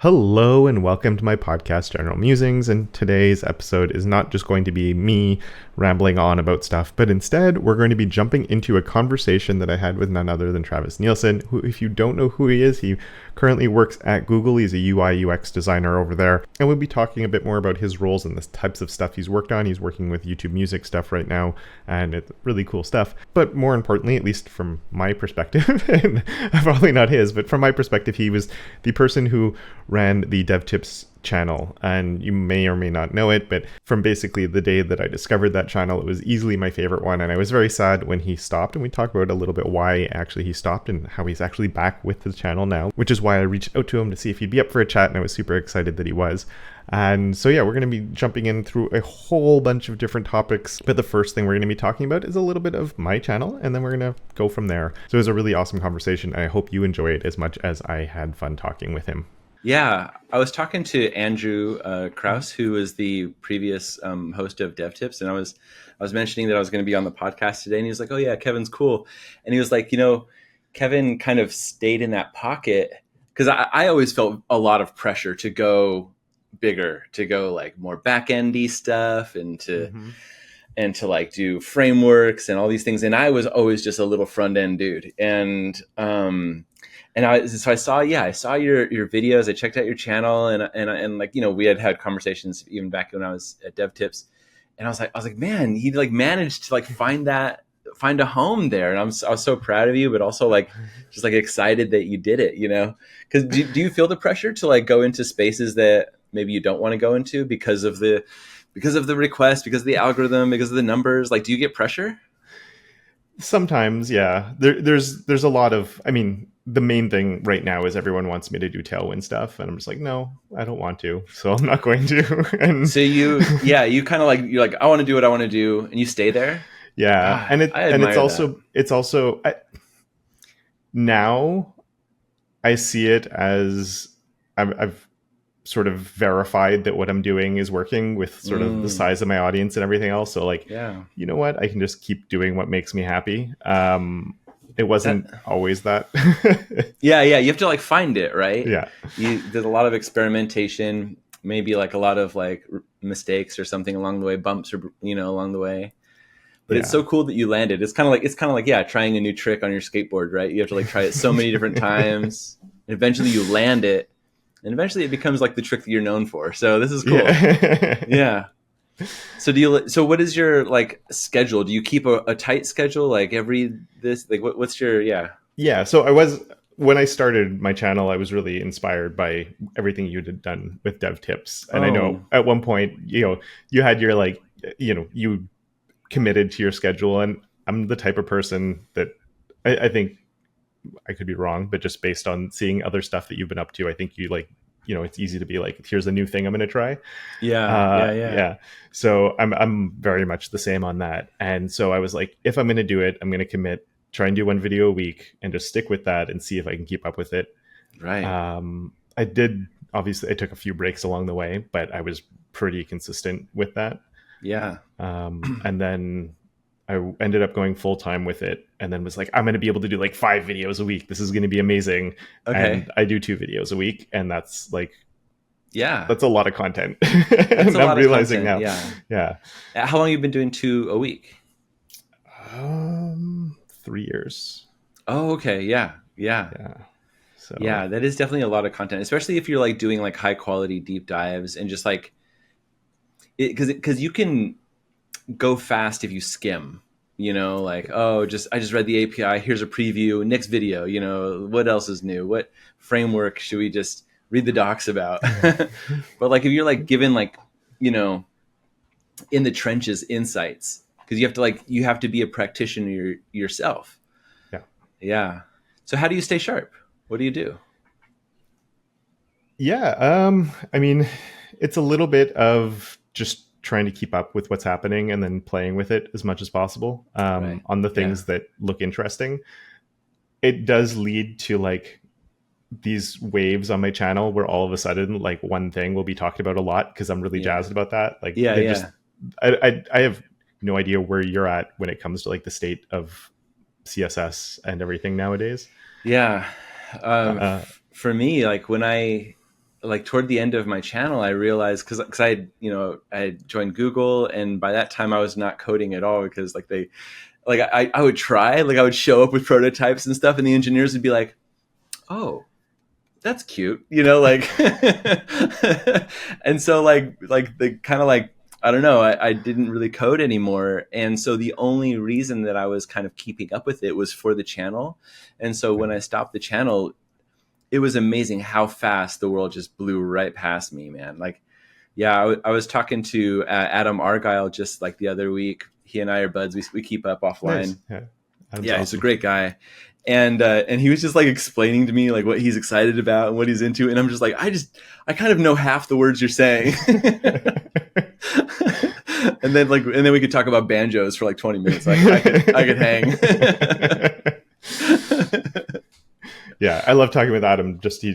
Hello and welcome to my podcast, General Musings. And today's episode is not just going to be me rambling on about stuff, but instead we're going to be jumping into a conversation that I had with none other than Travis Neilson, who, if you don't know who he is, he currently works at Google. He's a UI UX designer over there. And we'll be talking a bit more about his roles and the types of stuff he's worked on. He's working with YouTube Music stuff right now, and it's really cool stuff. But more importantly, at least from my perspective, and probably not his, but from my perspective, he was the person who ran the DevTips channel, and you may or may not know it, but from basically the day that I discovered that channel, it was easily my favorite one, and I was very sad when he stopped. And we talked about a little bit why actually he stopped and how he's actually back with the channel now, which is why I reached out to him to see if he'd be up for a chat, and I was super excited that he was. And so yeah, we're going to be jumping in through a whole bunch of different topics, but the first thing we're going to be talking about is a little bit of my channel, and then we're going to go from there. So it was a really awesome conversation, and I hope you enjoy it as much as I had fun talking with him. Yeah, I was talking to Andrew Krause, who was the previous host of DevTips, and I was mentioning that I was going to be on the podcast today, and he was like, "Oh yeah, Kevin's cool," and he was like, Kevin kind of stayed in that pocket because I always felt a lot of pressure to go bigger, to go like more back-endy stuff, and to like do frameworks and all these things, and I was always just a little front-end dude, so I saw your videos. I checked out your channel, and like, we had conversations even back when I was at DevTips, and I was like, man, he like managed to like find a home there, and I was so proud of you, but also like just like excited that you did it, because do you feel the pressure to like go into spaces that maybe you don't want to go into because of the request, because of the algorithm, because of the numbers? Like, do you get pressure? Sometimes, yeah. There's a lot of, the main thing right now is everyone wants me to do Tailwind stuff, and I'm just like, no, I don't want to, so I'm not going to. And so you kind of like, you're like, I want to do what I want to do, and you stay there. Yeah, and it's also now I see it as I've sort of verified that what I'm doing is working with sort of the size of my audience and everything else. So like, you know what? I can just keep doing what makes me happy. It wasn't always that. Yeah. You have to like find it, right? Yeah. There's a lot of experimentation, maybe like a lot of like mistakes or something along the way, bumps or, along the way. But It's so cool that you landed. It's kind of like, trying a new trick on your skateboard, right? You have to like try it so many different times, and eventually you land it. And eventually it becomes like the trick that you're known for. So this is cool. Yeah. So what is your like schedule? Do you keep a tight schedule? Like what's your, Yeah. So when I started my channel, I was really inspired by everything you had done with DevTips. And I know at one point, you had your like, you committed to your schedule, and I'm the type of person that I think, I could be wrong, but just based on seeing other stuff that you've been up to, I think you like, it's easy to be like, here's a new thing I'm going to try. Yeah. So I'm very much the same on that. And so I was like, if I'm going to do it, I'm going to commit, try and do one video a week and just stick with that and see if I can keep up with it. Right. Obviously I took a few breaks along the way, but I was pretty consistent with that. Yeah. And then I ended up going full time with it, and then was like, I'm going to be able to do like 5 videos a week. This is going to be amazing. Okay. And I do 2 videos a week, and that's like, that's a lot of content. That's I'm realizing now. Yeah. How long have you been doing 2 a week? 3 years. Oh, okay. Yeah. So yeah, that is definitely a lot of content, especially if you're like doing like high quality deep dives and just like because you can go fast if you skim, like, I just read the API, here's a preview, next video, what else is new, what framework should we just read the docs about? But like if you're like given like, in the trenches insights, because you have to be a practitioner yourself. Yeah. So how do you stay sharp? What do you do? Yeah. It's a little bit of just trying to keep up with what's happening and then playing with it as much as possible on the things that look interesting. It does lead to like these waves on my channel where all of a sudden like one thing will be talked about a lot because I'm really jazzed about that. Like, I have no idea where you're at when it comes to like the state of CSS and everything nowadays. Yeah. For me, like when I like toward the end of my channel, I realized because I I joined Google, and by that time I was not coding at all, because like I would try, like I would show up with prototypes and stuff, and the engineers would be like, "Oh, that's cute," like, and so like the kind of like, I don't know, I didn't really code anymore, and so the only reason that I was kind of keeping up with it was for the channel, and so when I stopped the channel, it was amazing how fast the world just blew right past me, man. Like, yeah, I was talking to Adam Argyle just like the other week. He and I are buds. We keep up offline. Nice. Yeah, he's a great guy. And he was just like explaining to me like what he's excited about and what he's into. And I'm just like, I kind of know half the words you're saying. and then we could talk about banjos for like 20 minutes. Like I could hang. Yeah, I love talking with Adam. Just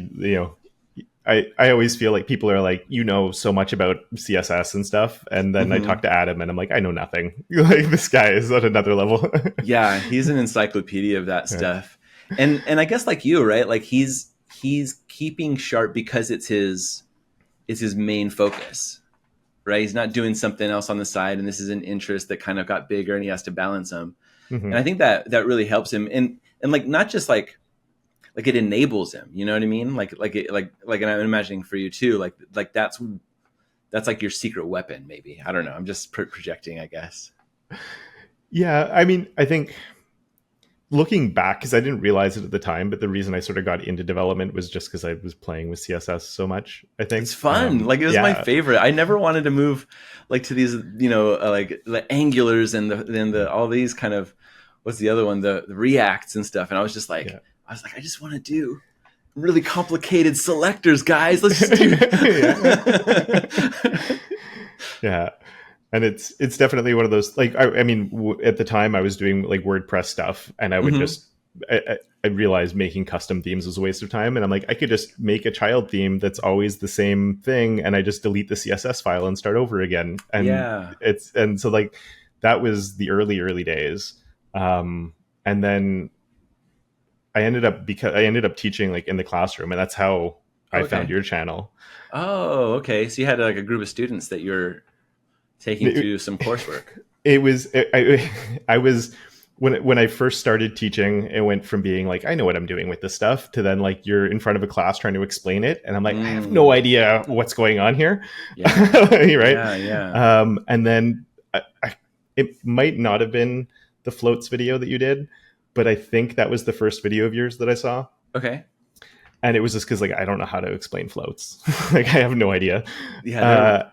I always feel like people are like, so much about CSS and stuff, and then I talk to Adam, and I'm like, I know nothing. Like, this guy is at another level. Yeah, he's an encyclopedia of that stuff, and I guess like you, right? Like he's keeping sharp because it's his main focus, right? He's not doing something else on the side, and this is an interest that kind of got bigger, and he has to balance them. And I think that really helps him, and like not just like it enables him, you know what I mean? Like, and I'm imagining for you too, like that's like your secret weapon, maybe. I don't know. I'm just projecting, I guess. Yeah. I mean, I think looking back, because I didn't realize it at the time, but the reason I sort of got into development was just because I was playing with CSS so much, I think. It's fun. Like, it was my favorite. I never wanted to move like to these, like the Angulars and the all these kind of, what's the other one? The Reacts and stuff. And I was just like, I just want to do really complicated selectors, guys. Let's just do Yeah. And it's definitely one of those, like, I mean, at the time I was doing like WordPress stuff, and I would just, I realized making custom themes was a waste of time. And I'm like, I could just make a child theme that's always the same thing, and I just delete the CSS file and start over again. And so like, that was the early days. And then I ended up teaching like in the classroom, and that's how I found your channel. Oh, okay. So you had like a group of students that you're taking through some coursework. It was, I was, when I first started teaching, it went from being like, I know what I'm doing with this stuff, to then like, you're in front of a class trying to explain it. And I'm like, I have no idea what's going on here. Yeah. Right. Yeah. And then it might not have been the floats video that you did, but I think that was the first video of yours that I saw. Okay. And it was just because like, I don't know how to explain floats. Like, I have no idea. Yeah.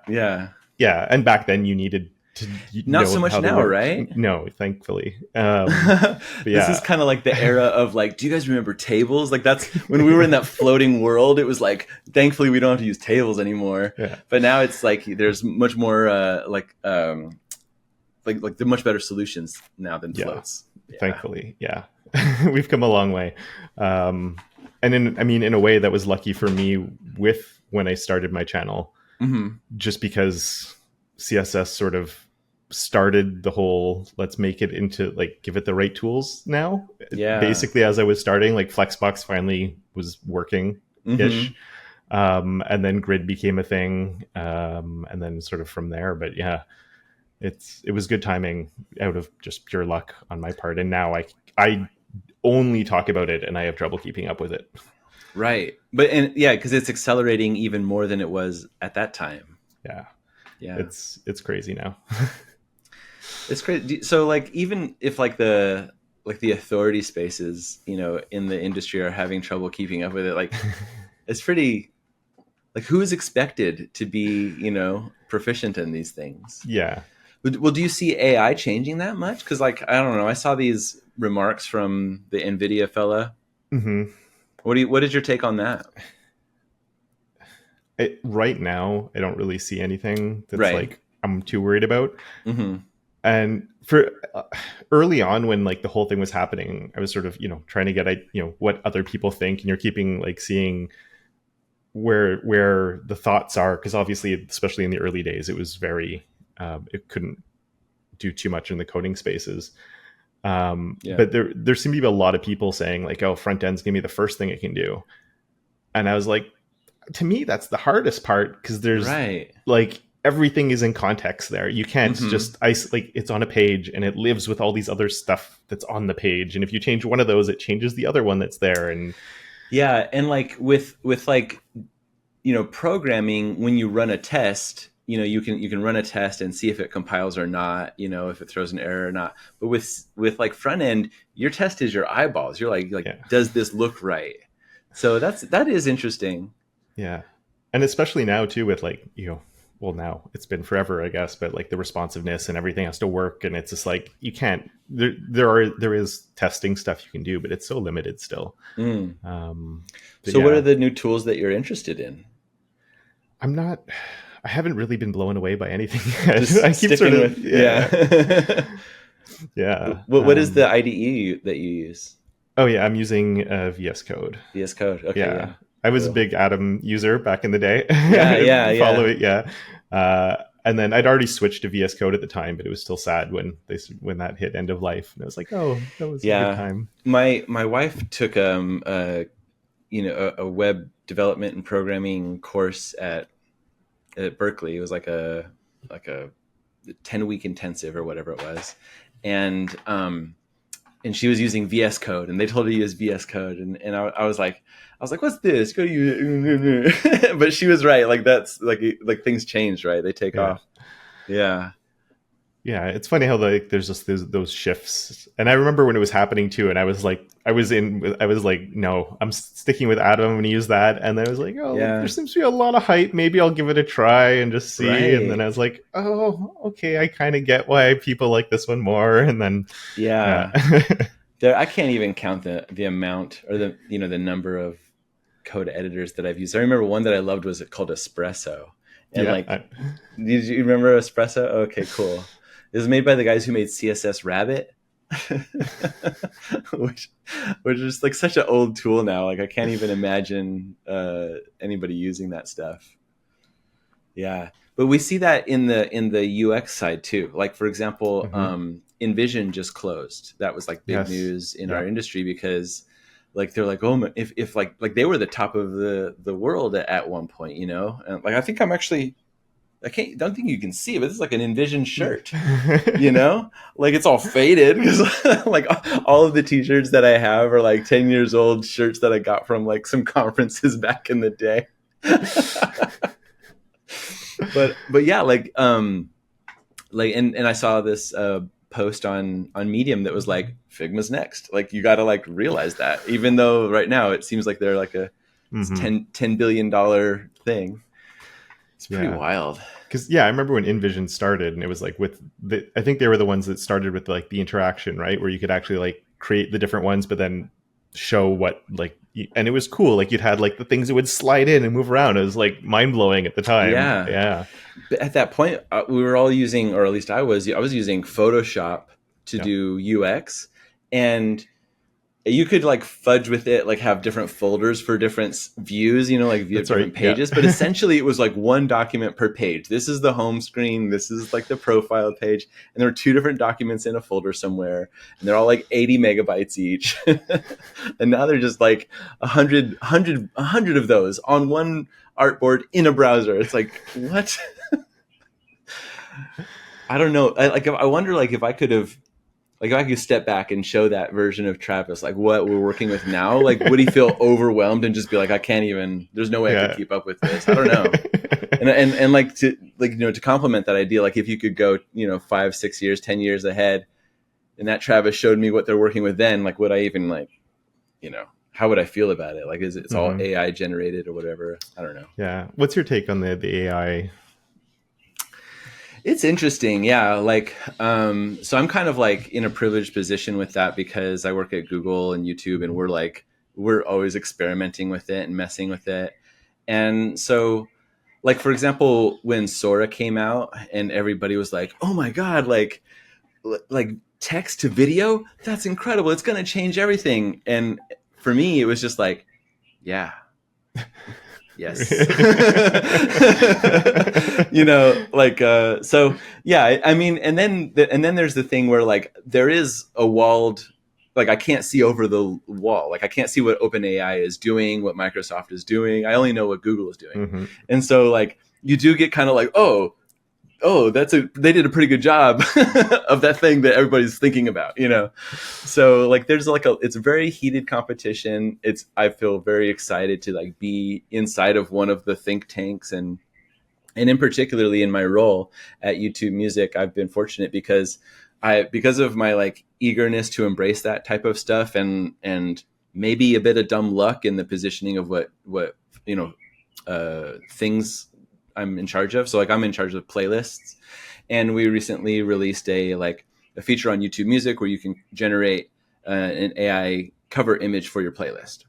Yeah. And back then you needed to not so much now, right? No, thankfully. This is kind of like the era of like, do you guys remember tables? Like, that's when we were in that floating world. It was like, thankfully we don't have to use tables anymore. Yeah. But now it's like, there's much more like the much better solutions now than floats. Yeah. Thankfully. Yeah. We've come a long way. And in a way that was lucky for me with when I started my channel, just because CSS sort of started the whole, let's make it into like, give it the right tools now. Yeah. Basically, as I was starting, like Flexbox finally was working ish. And then grid became a thing. And then sort of from there, but yeah, it was good timing out of just pure luck on my part. And now I only talk about it, and I have trouble keeping up with it. Right. Because it's accelerating even more than it was at that time. Yeah. Yeah. It's crazy now. It's crazy. So like, even if like the authority spaces, in the industry are having trouble keeping up with it, like, it's pretty, like, who is expected to be, proficient in these things? Yeah. Well, do you see AI changing that much? Because like, I don't know, I saw these remarks from the NVIDIA fella. What is your take on that? Right now, I don't really see anything that's like I'm too worried about. And for early on, when like the whole thing was happening, I was sort of trying to get what other people think, and you're keeping like seeing where the thoughts are, because obviously, especially in the early days, it was very it couldn't do too much in the coding spaces. But there seemed to be a lot of people saying like, oh, front end's gonna be the first thing it can do. And I was like, to me, that's the hardest part, because there's like everything is in context there. You can't just isolate, it's on a page and it lives with all these other stuff that's on the page. And if you change one of those, it changes the other one that's there. And yeah. And like with like, programming, when you run a test, you can run a test and see if it compiles or not, if it throws an error or not. But with like front end, your test is your eyeballs. You're like, does this look right? So that is interesting. Yeah. And especially now too, with like, well, now it's been forever, I guess, but like the responsiveness and everything has to work. And it's just like, you can't, there is testing stuff you can do, but it's so limited still. So what are the new tools that you're interested in? I haven't really been blown away by anything yet. Just I keep sort of, yeah. Yeah. What is the IDE that you use? Oh yeah, I'm using VS Code. VS Code. Okay. Yeah. I was a big Atom user back in the day. Follow it. Yeah. And then I'd already switched to VS Code at the time, but it was still sad when that hit end of life. And I was like, oh, that was a good time. My wife took a web development and programming course at Berkeley. It was like a 10-week intensive or whatever it was. And she was using VS Code, and they told her to use VS Code. And I was like, what's this? Go use. But she was right. Like that's like things change, right? They take off. Yeah. Yeah, it's funny how like there's just those shifts. And I remember when it was happening too, and I was like, no, I'm sticking with Atom. I'm gonna use that. And then I was like, there seems to be a lot of hype. Maybe I'll give it a try and just see. Right. And then I was like, oh, okay, I kind of get why people like this one more. And then I can't even count the amount or the the number of code editors that I've used. I remember one that I loved was called Espresso. And did you remember Espresso? Okay, cool. It was made by the guys who made CSS Rabbit, which is like such an old tool now. Like I can't even imagine anybody using that stuff. Yeah, but we see that in the UX side too. Like for example, InVision just closed. That was like big news in our industry because like they're like, oh, if like they were the top of the world at one point, and like I think don't think you can see it, but it's like an InVision shirt, like it's all faded because like all of the t-shirts that I have are like 10 years old shirts that I got from like some conferences back in the day. but yeah, like and I saw this post on Medium that was like Figma's next. Like you got to like realize that, even though right now it seems like they're like a $10 billion thing. It's pretty wild. Because I remember when InVision started, and it was like I think they were the ones that started with like the interaction, right, where you could actually like create the different ones, but then show what like, and it was cool. Like you'd had like the things that would slide in and move around. It was like mind blowing at the time. Yeah. But at that point, we were all using, or at least I was using Photoshop to do UX, and you could like fudge with it, like have different folders for different views, like view different pages. But essentially it was like one document per page. This is the home screen. This is like the profile page. And there were 2 different documents in a folder somewhere. And they're all like 80 megabytes each. And now they're just like 100 of those on one artboard in a browser. It's like, what? I don't know. I wonder like if I could have, like if I could step back and show that version of Travis, like what we're working with now, like would he feel overwhelmed and just be like, I can't even, there's no way I could keep up with this. I don't know. and like to to complement that idea, like if you could go, 5, 6 years, 10 years ahead, and that Travis showed me what they're working with then, like would I even like, how would I feel about it? Like it's all AI generated or whatever? I don't know. Yeah. What's your take on the AI? It's interesting. Yeah. Like, so I'm kind of like in a privileged position with that because I work at Google and YouTube, and we're always experimenting with it and messing with it. And so like, for example, when Sora came out and everybody was like, oh my God, like text to video, that's incredible. It's going to change everything. And for me, it was just like, yeah. Yes. So yeah, I mean, and then there's the thing where like there is a walled like I can't see over the wall. Like I can't see what OpenAI is doing, what Microsoft is doing. I only know what Google is doing. Mm-hmm. And so like you do get kind of like, oh, they did a pretty good job of that thing that everybody's thinking about, you know? So like there's like it's a very heated competition. I feel very excited to like be inside of one of the think tanks, and in particularly in my role at YouTube Music, I've been fortunate because of my like eagerness to embrace that type of stuff, and maybe a bit of dumb luck in the positioning of what you know things I'm in charge of. So like I'm in charge of playlists, and we recently released a feature on YouTube Music where you can generate an AI cover image for your playlist.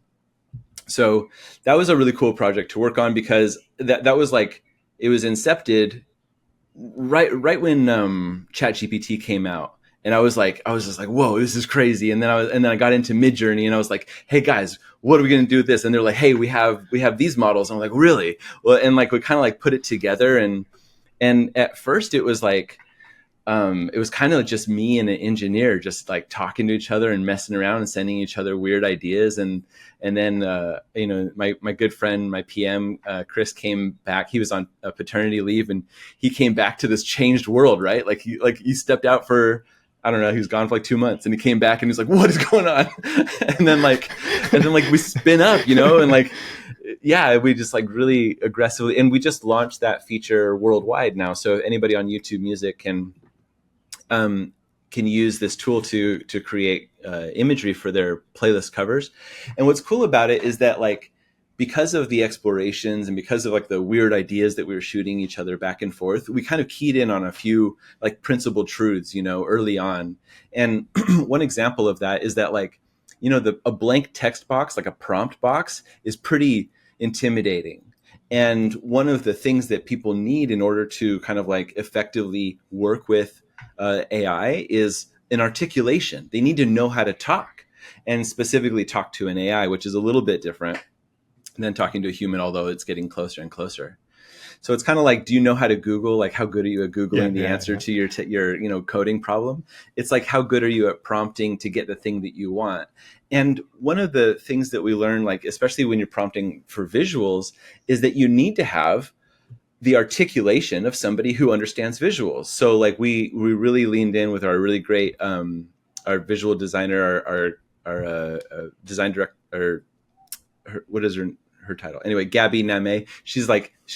So that was a really cool project to work on, because that was like, it was incepted right when ChatGPT came out, and I was just like, whoa, this is crazy. And then I got into Midjourney, and I was like, hey guys, what are we going to do with this? And they're like, hey, we have these models. And I'm like, really? Well, and like we kind of like put it together, and at first it was like, it was kind of just me and an engineer just like talking to each other and messing around and sending each other weird ideas. And then, you know, my good friend, my PM, Chris, came back. He was on a paternity leave, and he came back to this changed world, right? Like he stepped out for, I don't know, he was gone for like 2 months, and he came back and he's like, what is going on? and then we spin up, you know, and like, yeah, we just like really aggressively, and we just launched that feature worldwide now. So anybody on YouTube Music can use this tool to create imagery for their playlist covers. And what's cool about it is that like, because of the explorations and because of like the weird ideas that we were shooting each other back and forth, we kind of keyed in on a few like principal truths, you know, early on. And one example of that is that like, you know, a blank text box, like a prompt box, is pretty intimidating. And one of the things that people need in order to kind of like effectively work with AI is an articulation. They need to know how to talk, and specifically talk to an AI, which is a little bit different than talking to a human, although it's getting closer and closer. So it's kind of like, do you know how to Google? Like, how good are you at Googling the answer to your you know, coding problem? It's like, how good are you at prompting to get the thing that you want? And one of the things that we learn, like, especially when you're prompting for visuals, is that you need to have the articulation of somebody who understands visuals. So like we really leaned in with our really great, our visual designer, our design director, what is her title? Anyway, Gabby Name. She's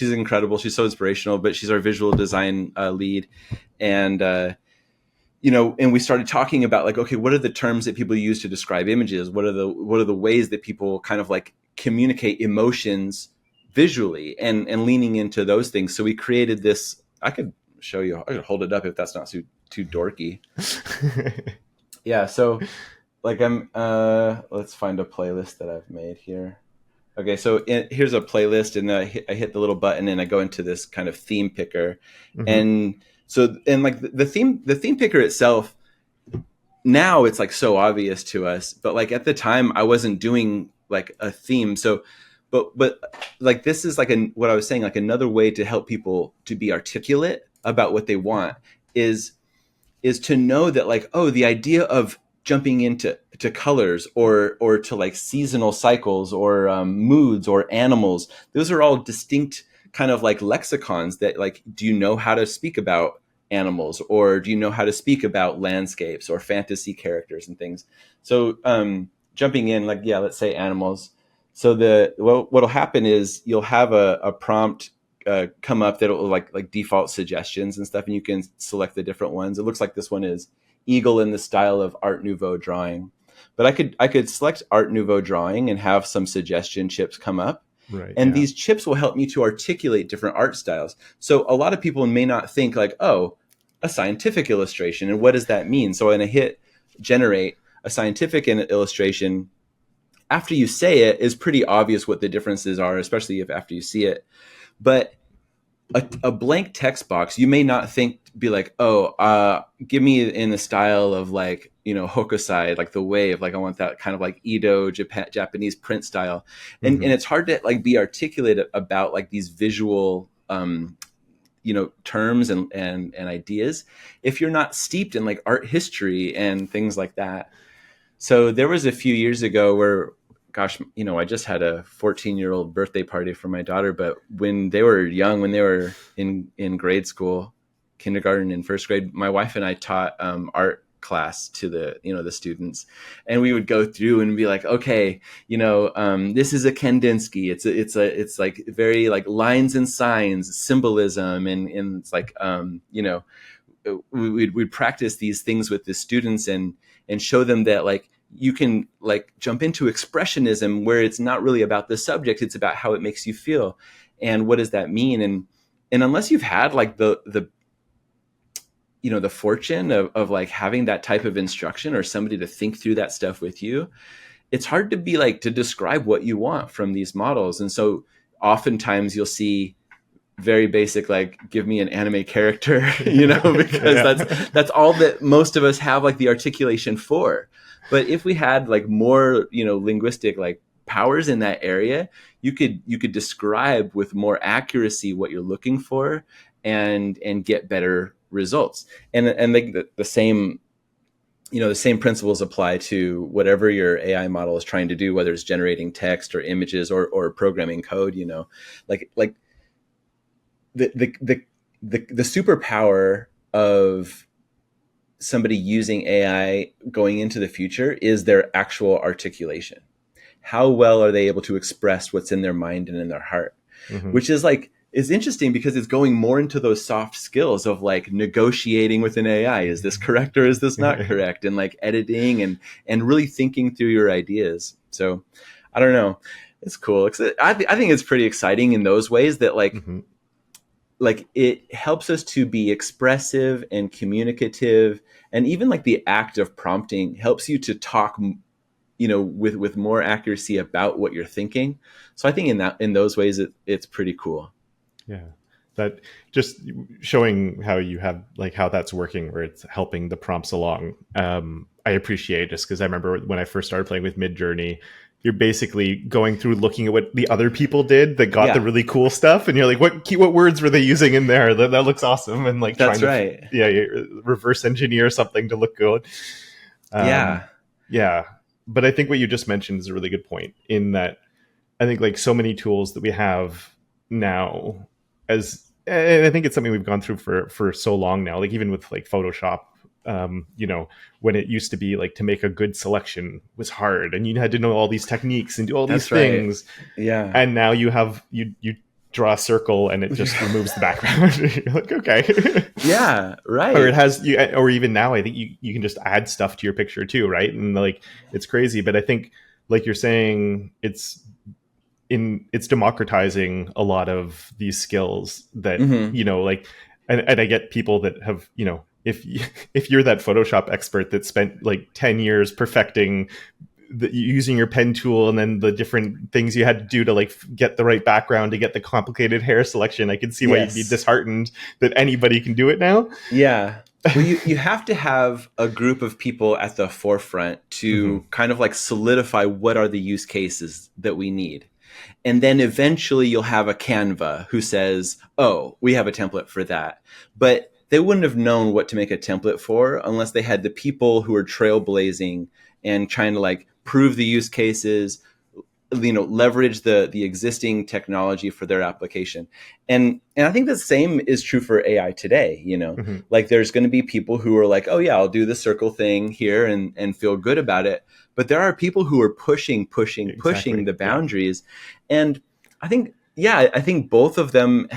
incredible. She's so inspirational, but she's our visual design lead. And, you know, and we started talking about like, okay, what are the terms that people use to describe images? What are the ways that people kind of like communicate emotions visually, and leaning into those things. So we created this, I could show you, I could hold it up if that's not too dorky. Yeah. So like let's find a playlist that I've made here. Okay. So here's a playlist, and I hit the little button, and I go into this kind of theme picker. Mm-hmm. And like the theme picker itself, now it's like so obvious to us, but like at the time I wasn't doing like a theme. So But like, this is like what I was saying, like another way to help people to be articulate about what they want is to know that like, oh, the idea of jumping into colors or to like seasonal cycles or moods or animals, those are all distinct kind of like lexicons that like, do you know how to speak about animals, or do you know how to speak about landscapes or fantasy characters and things? So jumping in, like, yeah, let's say animals. So what'll happen is you'll have a prompt come up that will like default suggestions and stuff, and you can select the different ones. It looks like this one is eagle in the style of Art Nouveau drawing, but I could select Art Nouveau drawing and have some suggestion chips come up. Right, and these chips will help me to articulate different art styles. So a lot of people may not think like, oh, a scientific illustration, and what does that mean? So when I hit generate a scientific illustration, after you say it, is pretty obvious what the differences are, especially if after you see it. But a blank text box, you may not be like, oh, give me in the style of like, you know, Hokusai, like the wave, like I want that kind of like Edo Japanese print style. And it's hard to like be articulate about like these visual, you know, terms and ideas if you're not steeped in like art history and things like that. So there was a few years ago where, gosh, I just had a 14-year-old birthday party for my daughter, but when they were young, when they were in grade school, kindergarten and first grade, my wife and I taught art class to the students, and we would go through and be like, okay, this is a Kandinsky. It's like very like lines and signs, symbolism, and it's like we'd practice these things with the students and show them that like you can like jump into expressionism where it's not really about the subject, it's about how it makes you feel. And what does that mean? And unless you've had like the fortune of like having that type of instruction or somebody to think through that stuff with you, it's hard to be like to describe what you want from these models. And so oftentimes you'll see very basic, like, give me an anime character, because that's all that most of us have like the articulation for. But if we had like more, linguistic like powers in that area, you could describe with more accuracy what you're looking for and get better results. And the same, the same principles apply to whatever your AI model is trying to do, whether it's generating text or images or programming code, like the superpower of somebody using AI going into the future is their actual articulation. How well are they able to express what's in their mind and in their heart? Mm-hmm. Which is like, is interesting because it's going more into those soft skills of like negotiating with an AI. Is this correct or is this not correct? And like editing and really thinking through your ideas. So I don't know. It's cool. I think it's pretty exciting in those ways that like, mm-hmm. like it helps us to be expressive and communicative, and even like the act of prompting helps you to talk, with more accuracy about what you're thinking. So I think in those ways it's pretty cool. Yeah, that just showing how you have like how that's working, where it's helping the prompts along. I appreciate, just because I remember when I first started playing with Midjourney, you're basically going through looking at what the other people did that got the really cool stuff, and you're like, what words were they using in there? That looks awesome, and like that's right. Reverse engineer something to look good. Yeah. But I think what you just mentioned is a really good point, in that I think like so many tools that we have now, and I think it's something we've gone through for so long now, like even with like Photoshop, when it used to be like to make a good selection was hard and you had to know all these techniques and do all these things. Yeah. And now you draw a circle and it just removes the background. You're like, okay. Yeah, right. Or it has or even now I think you can just add stuff to your picture too, right? And like it's crazy, but I think like you're saying, it's democratizing a lot of these skills that, mm-hmm. Like, and I get people that have, if you're that Photoshop expert that spent like 10 years perfecting using your pen tool and then the different things you had to do to like get the right background to get the complicated hair selection, I can see why you'd be disheartened that anybody can do it now. Yeah. Well, you have to have a group of people at the forefront to mm-hmm. kind of like solidify what are the use cases that we need. And then eventually you'll have a Canva who says, oh, we have a template for that. But they wouldn't have known what to make a template for unless they had the people who are trailblazing and trying to like prove the use cases, leverage the existing technology for their application. And I think the same is true for AI today, mm-hmm. like there's going to be people who are like, oh yeah, I'll do the circle thing here and feel good about it. But there are people who are pushing the boundaries. Yeah. And I think both of them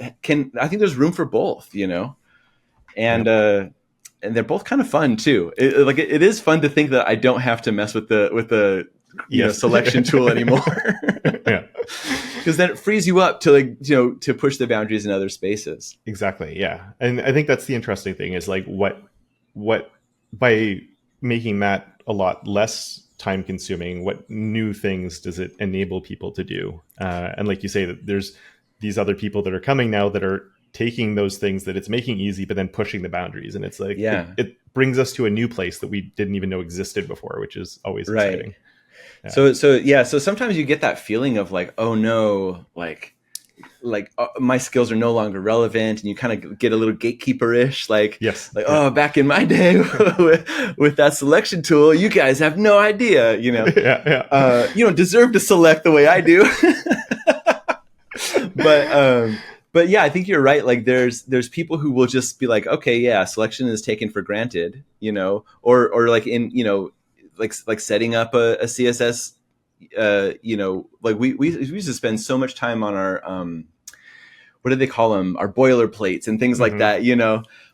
I think there's room for both, and they're both kind of fun too. It is fun to think that I don't have to mess with the selection tool anymore. Yeah. Because then it frees you up to like, to push the boundaries in other spaces. Exactly. Yeah. And I think that's the interesting thing is like what by making that a lot less time consuming, what new things does it enable people to do? And like you say, that there's these other people that are coming now that are taking those things that it's making easy, but then pushing the boundaries. And it's like, it brings us to a new place that we didn't even know existed before, which is always exciting. Yeah. So sometimes you get that feeling of like, oh no, like my skills are no longer relevant, and you kind of get a little gatekeeper-ish, like, yes, oh, back in my day with that selection tool, you guys have no idea, you don't deserve to select the way I do. But yeah, I think you're right. Like there's people who will just be like, okay, yeah, selection is taken for granted, or like in, like setting up a CSS, like we used to spend so much time on our, what do they call them? Our boilerplates and things like that,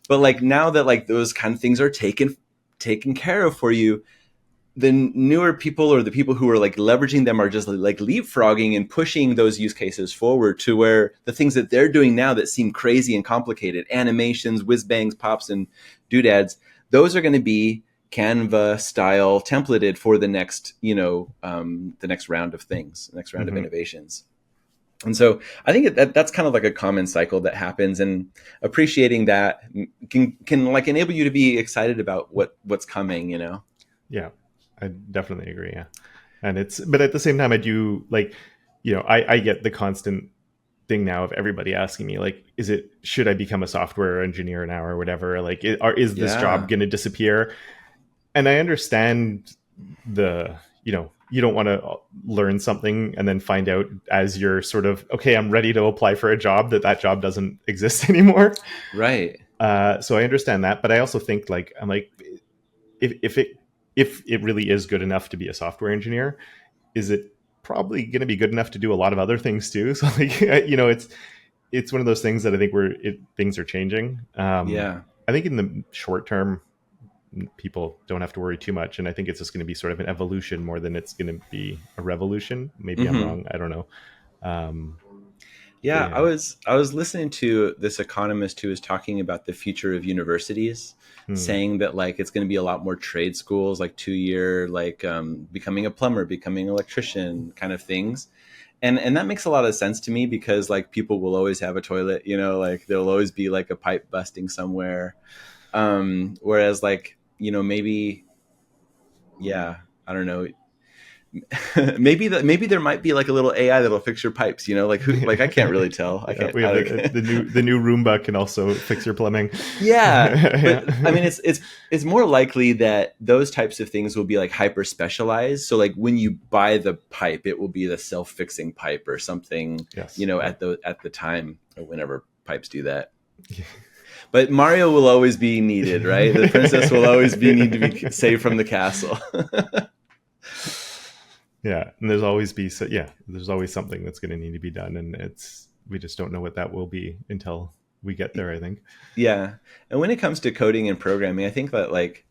but like now that like those kind of things are taken care of for you, the newer people, or the people who are like leveraging them, are just like leapfrogging and pushing those use cases forward to where the things that they're doing now that seem crazy and complicated, animations, whiz bangs, pops, and doodads, those are going to be Canva style templated for the next, the next round of things, the next round of innovations. And so I think that's kind of like a common cycle that happens, and appreciating that can like enable you to be excited about what's coming, Yeah. I definitely agree. Yeah. But at the same time, I do like, I get the constant thing now of everybody asking me, like, should I become a software engineer now or whatever? Like, is this job going to disappear? And I understand you don't want to learn something and then find out as you're sort of, okay, I'm ready to apply for a job, that job doesn't exist anymore. Right. So I understand that. But I also think I'm like, if it really is good enough to be a software engineer, is it probably going to be good enough to do a lot of other things too? So like, it's one of those things that I think things are changing. Yeah. I think in the short term, people don't have to worry too much. And I think it's just going to be sort of an evolution more than it's going to be a revolution. Maybe I'm wrong. I don't know. Yeah, I was listening to this economist who was talking about the future of universities, saying that like it's going to be a lot more trade schools, like 2-year, like becoming a plumber, becoming an electrician kind of things. And that makes a lot of sense to me, because like people will always have a toilet, like there'll always be like a pipe busting somewhere. Whereas like, maybe, yeah, I don't know. maybe there might be like a little AI that'll fix your pipes, like I can't really tell. I can't. We have the new Roomba can also fix your plumbing. Yeah, but I mean, it's more likely that those types of things will be like hyper specialized. So like when you buy the pipe, it will be the self-fixing pipe or something. Yes. At the time, or whenever pipes do that. Yeah. But Mario will always be needed, right? The princess will always need to be saved from the castle. Yeah, and there's always something that's going to need to be done, and we just don't know what that will be until we get there, I think. Yeah, and when it comes to coding and programming, I think that like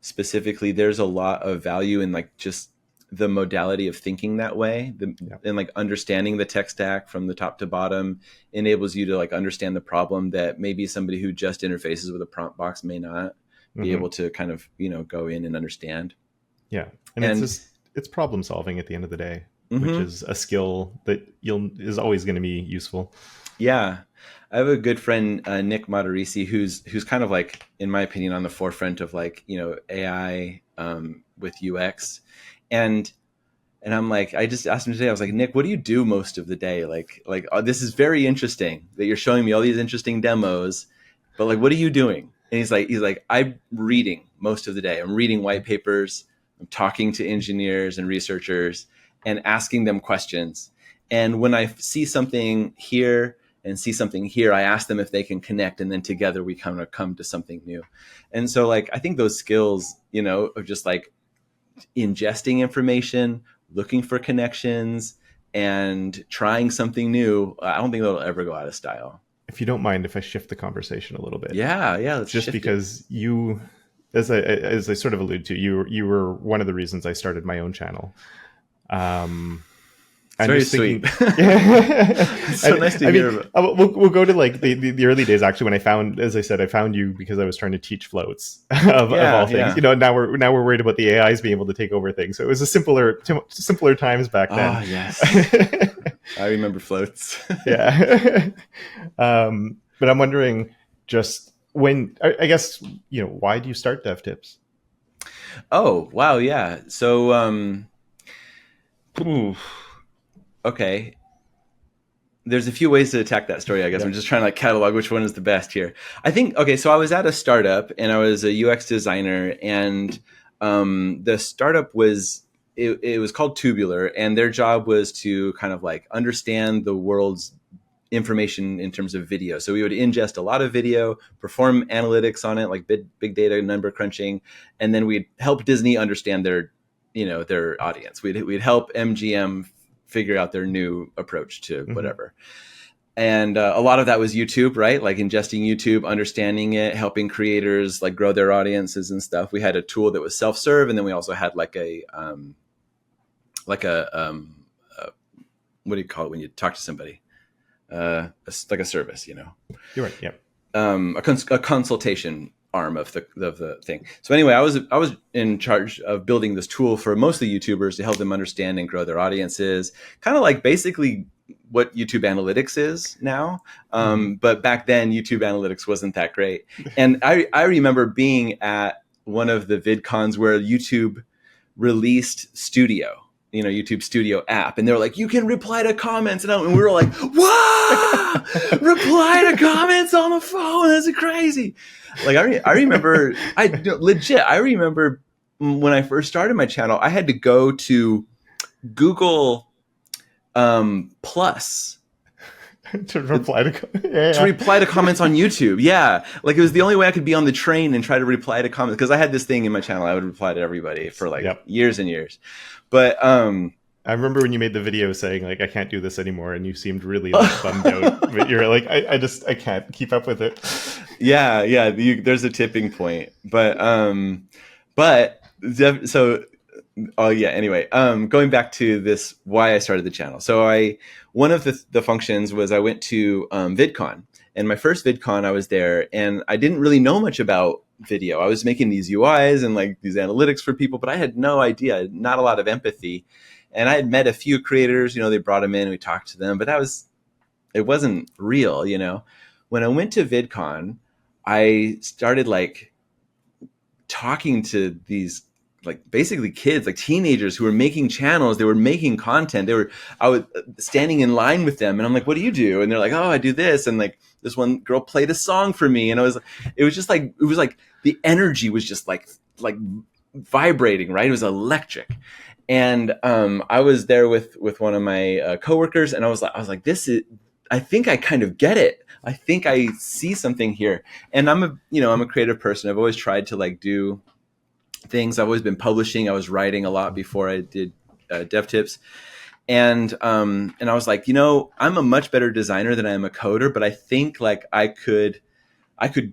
specifically, there's a lot of value in like just the modality of thinking that way, and like understanding the tech stack from the top to bottom enables you to like understand the problem that maybe somebody who just interfaces with a prompt box may not be able to kind of go in and understand. Yeah, and it's problem solving at the end of the day, which is a skill that is always going to be useful. Yeah, I have a good friend, Nick Matarisi, who's kind of like, in my opinion, on the forefront of like AI with UX, and I'm like, I just asked him today, I was like, Nick, what do you do most of the day? Like this is very interesting that you're showing me all these interesting demos, but like, what are you doing? And he's like, I'm reading most of the day. I'm reading white papers. I'm talking to engineers and researchers and asking them questions. And when I see something here and see something here, I ask them if they can connect, and then together we kind of come to something new. And so like, I think those skills, of just like ingesting information, looking for connections, and trying something new, I don't think that'll ever go out of style. If you don't mind if I shift the conversation a little bit. Yeah. Let's just because you, as I sort of alluded to, you were one of the reasons I started my own channel. It's very sweet. It's so nice to hear. We'll go to like the early days, actually, when I found you because I was trying to teach floats of all things. Yeah. Now we're worried about the AIs being able to take over things. So it was a simpler times back then. Oh yes, I remember floats. Yeah. But I'm wondering, just when, I guess, why do you start Dev Tips? Oh wow, yeah. So okay. there's a few ways to attack that story, I guess. I'm just trying to like catalog which one is the best here. I think, okay, so I was at a startup and I was a UX designer, and the startup was, it was called Tubular, and their job was to kind of like understand the world's information in terms of video. So we would ingest a lot of video, perform analytics on it, like big data, number crunching, and then we'd help Disney understand their, their audience. We'd help MGM figure out their new approach to whatever. And a lot of that was YouTube, right? Like ingesting YouTube, understanding it, helping creators like grow their audiences and stuff. We had a tool that was self-serve, and then we also had like a what do you call it when you talk to somebody? Like a service, You're right. Yeah. A consultation arm of the thing. So anyway, I was in charge of building this tool for mostly YouTubers to help them understand and grow their audiences, kind of like basically what YouTube Analytics is now. But back then, YouTube Analytics wasn't that great. And I remember being at one of the VidCons where YouTube released Studio. YouTube Studio app, and they were like, you can reply to comments, and we were like, wow, reply to comments on the phone, that's crazy. Like I remember when I first started my channel, I had to go to Google Plus to reply to comments on YouTube. Yeah, like it was the only way I could be on the train and try to reply to comments, because I had this thing in my channel, I would reply to everybody for like years and years. But I remember when you made the video saying like, I can't do this anymore, and you seemed really like bummed out. But you're like, I can't keep up with it. Yeah. There's a tipping point. Anyway, going back to this, why I started the channel. So one of the functions was I went to VidCon, and my first VidCon I was there, and I didn't really know much about video. I was making these UIs and like these analytics for people, but I had no idea, not a lot of empathy. And I had met a few creators, they brought them in, we talked to them, but it wasn't real, When I went to VidCon, I started like talking to these like basically kids, like teenagers who were making channels, they were making content. I was standing in line with them, and I'm like, what do you do? And they're like, oh, I do this. And like this one girl played a song for me, and it was like the energy was just like vibrating, right? It was electric. And I was there with one of my coworkers, and I was like, I think I kind of get it. I think I see something here. And I'm a creative person. I've always tried to like do things. I've always been publishing. I was writing a lot before I did dev tips. And I was like, I'm a much better designer than I am a coder, but I think like I could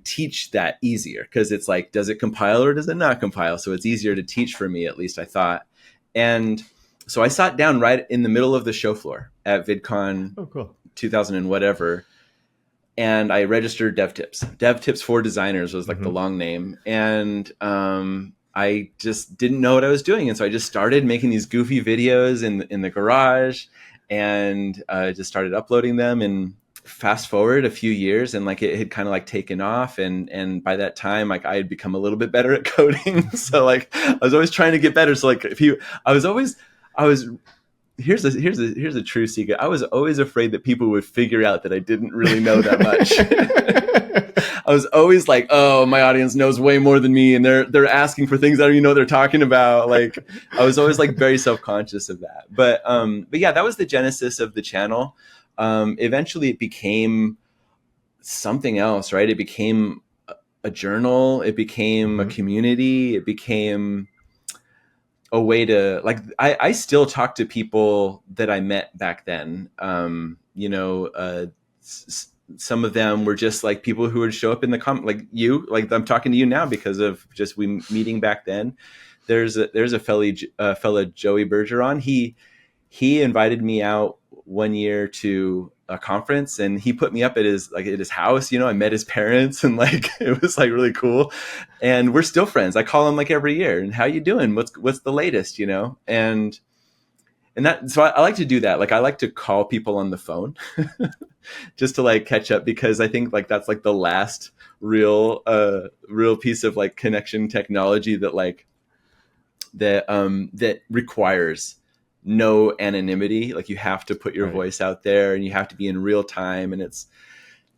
teach that easier, because it's like, does it compile or does it not compile? So it's easier to teach for me, at least I thought. And so I sat down right in the middle of the show floor at VidCon 2000 and whatever. And I registered dev tips. Dev tips for designers was like the long name. And I just didn't know what I was doing. And so I just started making these goofy videos in the garage, and just started uploading them. And fast forward a few years, and like it had kind of like taken off. And by that time, like I had become a little bit better at coding. So like I was always trying to get better. So like here's a true secret. I was always afraid that people would figure out that I didn't really know that much. I was always like, oh, my audience knows way more than me, and they're asking for things I don't even know what they're talking about. Like I was always like very self-conscious of that. But yeah, that was the genesis of the channel. Eventually it became something else, right? It became a journal. It became a community. It became a way to like, I still talk to people that I met back then. Some of them were just like people who would show up in the like I'm talking to you now because of just we meeting back then. There's a fellow Joey Bergeron. He invited me out one year to a conference, and he put me up at his house. I met his parents, and like it was like really cool. And we're still friends. I call him like every year, and how you doing? What's the latest? And that, so I like to do that. Like I like to call people on the phone just to like catch up, because I think like that's like the last real piece of like connection technology that requires no anonymity. Like you have to put your voice out there, and you have to be in real time, and it's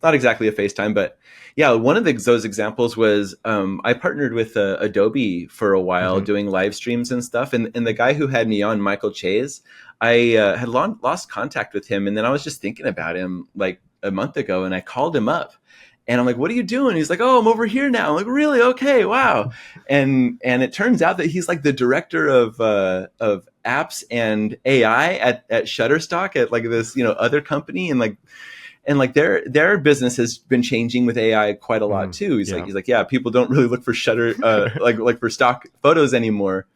not exactly a FaceTime, but yeah, one of those examples was I partnered with Adobe for a while doing live streams and stuff. And the guy who had me on, Michael Chase, I had lost contact with him. And then I was just thinking about him like a month ago, and I called him up. And I'm like, what are you doing? He's like, oh, I'm over here now. I'm like, really? Okay, wow. And it turns out that he's like the director of apps and AI at Shutterstock, at like this, other company. And like their business has been changing with AI quite a lot too. He's like, yeah, people don't really look for like for stock photos anymore.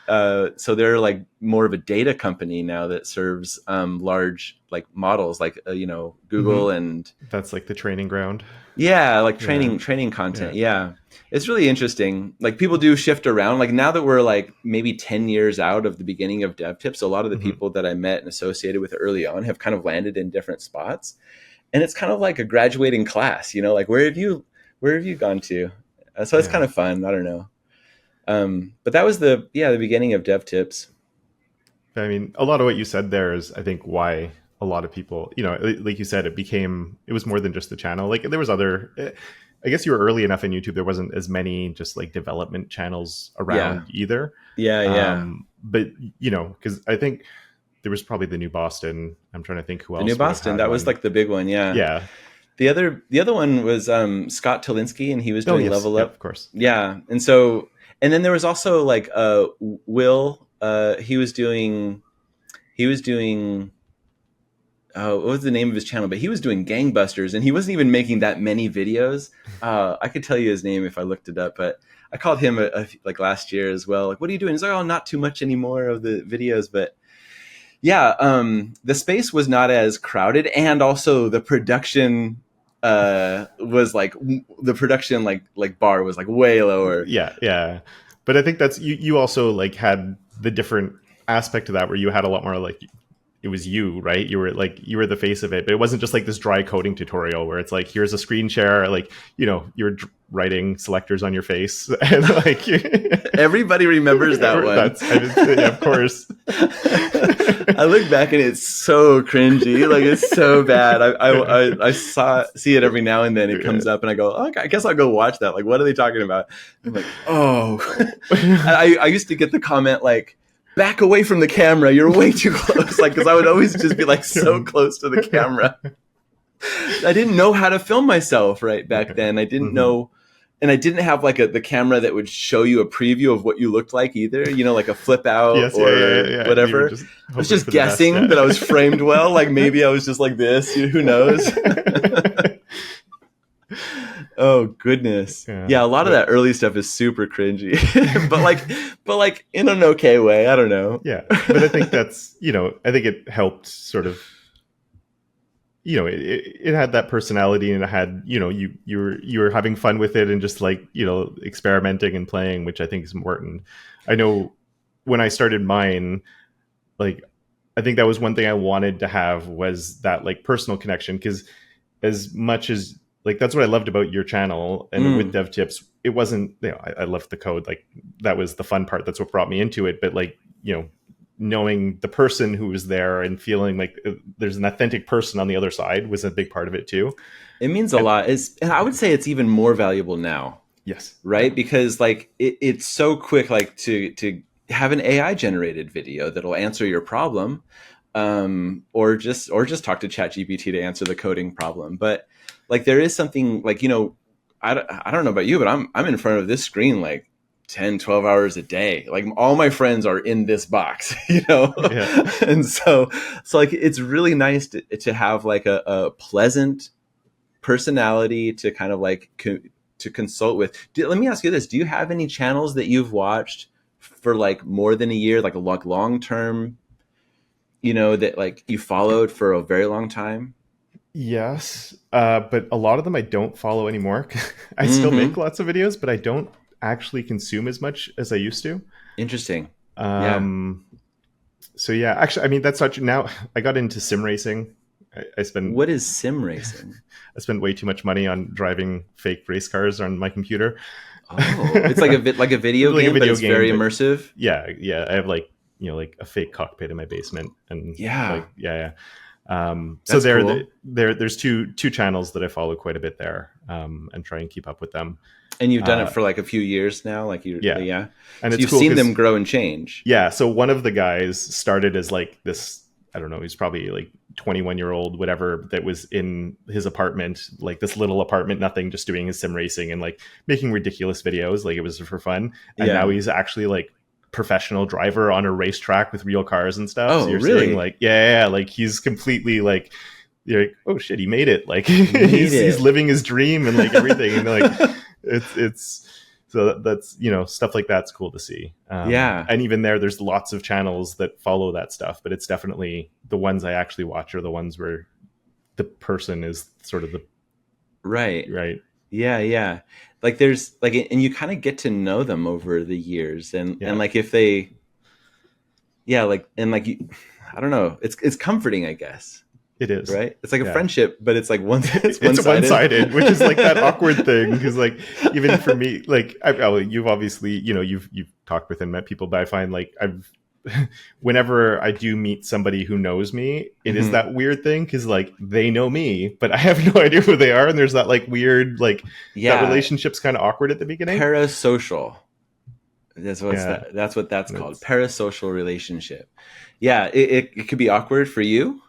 So they're like more of a data company now that serves large like models, like Google, and that's like the training ground. Yeah, like training content. Yeah. It's really interesting. Like people do shift around. Like now that we're like maybe 10 years out of the beginning of Dev Tips, a lot of the people that I met and associated with early on have kind of landed in different spots. And it's kind of like a graduating class, like where have you gone to? So it's kind of fun. I don't know. But that was the beginning of Dev Tips. I mean, a lot of what you said there is, I think, why a lot of people, like you said, it was more than just the channel. Like there was I guess you were early enough in YouTube. There wasn't as many just like development channels around either. Yeah. But, because I think there was probably the New Boston. I'm trying to think who else. The New Boston, that was like the big one. Yeah. Yeah. The other one was Scott Tolinsky, and he was doing Level Up. Of course. Yeah. And then there was also like Will, he was doing what was the name of his channel? But he was doing gangbusters, and he wasn't even making that many videos. I could tell you his name if I looked it up, but I called him like last year as well. Like, what are you doing? He's like, oh, not too much anymore of the videos, but yeah, the space was not as crowded, and also the production was like like bar was like way lower. Yeah. But I think that's you also like had the different aspect of that where you had a lot more like it was you, right? You were the face of it, but it wasn't just like this dry coding tutorial where it's like, here's a screen share, like, you're writing selectors on your face and like everybody remembers that one. Of course. I look back and it's so cringy. Like it's so bad. I see it every now and then. It comes up and I go, oh, I guess I'll go watch that. Like, what are they talking about? I'm like, oh, I used to get the comment like, back away from the camera, you're way too close. Like, because I would always just be like so close to the camera. I didn't know how to film myself right back then. I didn't know, and I didn't have like the camera that would show you a preview of what you looked like either, like a flip out whatever. I was just guessing that I was framed well. Like maybe I was just like this, who knows? Oh goodness. Yeah, a lot of that early stuff is super cringy. but like in an okay way. I don't know. Yeah. But I think that's, I think it helped sort of, it had that personality, and it had, you were having fun with it and just like, experimenting and playing, which I think is important. I know when I started mine, like I think that was one thing I wanted to have was that like personal connection, because as much as like that's what I loved about your channel and with Dev Tips, it wasn't, I loved the code, like that was the fun part, that's what brought me into it, but like knowing the person who was there and feeling like there's an authentic person on the other side was a big part of it too. It means a lot. And I would say it's even more valuable now. Yes. Right? Because like it's so quick, like to have an AI generated video that'll answer your problem, or just talk to ChatGPT to answer the coding problem. But like there is something like, I don't know about you, but I'm in front of this screen like 10, 12 hours a day. Like all my friends are in this box, Yeah. And so like it's really nice to have like a pleasant personality to kind of like to consult with. Let me ask you this. Do you have any channels that you've watched for like more than a year, like a long term, that like you followed for a very long time? Yes, but a lot of them I don't follow anymore. I still make lots of videos, but I don't actually consume as much as I used to. Interesting. So yeah, actually, I mean, that's such. Now I got into sim racing. I spend. What is sim racing? I spend way too much money on driving fake race cars on my computer. Oh, it's like a video game, but it's very immersive. Yeah. I have like like a fake cockpit in my basement. And yeah, so that's cool. There's two channels that I follow quite a bit there, and try and keep up with them. And you've done it for like a few years now, like yeah. And So it's you've cool seen them grow and change. Yeah. So one of the guys started as like this, I don't know, he's probably like 21-year-old, whatever, that was in his apartment, like this little apartment, nothing, just doing his sim racing and like making ridiculous videos. Like it was for fun. And now he's actually like professional driver on a racetrack with real cars and stuff. Oh, so you're really? seeing like, like he's completely like, you're like, oh shit, he made it. Like he's living his dream and like everything. And like, it's, so that's, stuff like that's cool to see. And even there's lots of channels that follow that stuff, but it's definitely the ones I actually watch are the ones where the person is sort of the right. Yeah. Like there's like, and you kind of get to know them over the years, and like if they, like, and like I don't know, it's comforting, I guess. It is, right? It's like a friendship, but it's like it's one-sided, which is like that awkward thing. Because like even for me, like you've obviously you've talked with and met people, but I find like whenever I do meet somebody who knows me, it is that weird thing because like they know me, but I have no idea who they are, and there's that like weird like that relationship's kind of awkward at the beginning. Parasocial. That's what that's called. Parasocial relationship. Yeah, it could be awkward for you.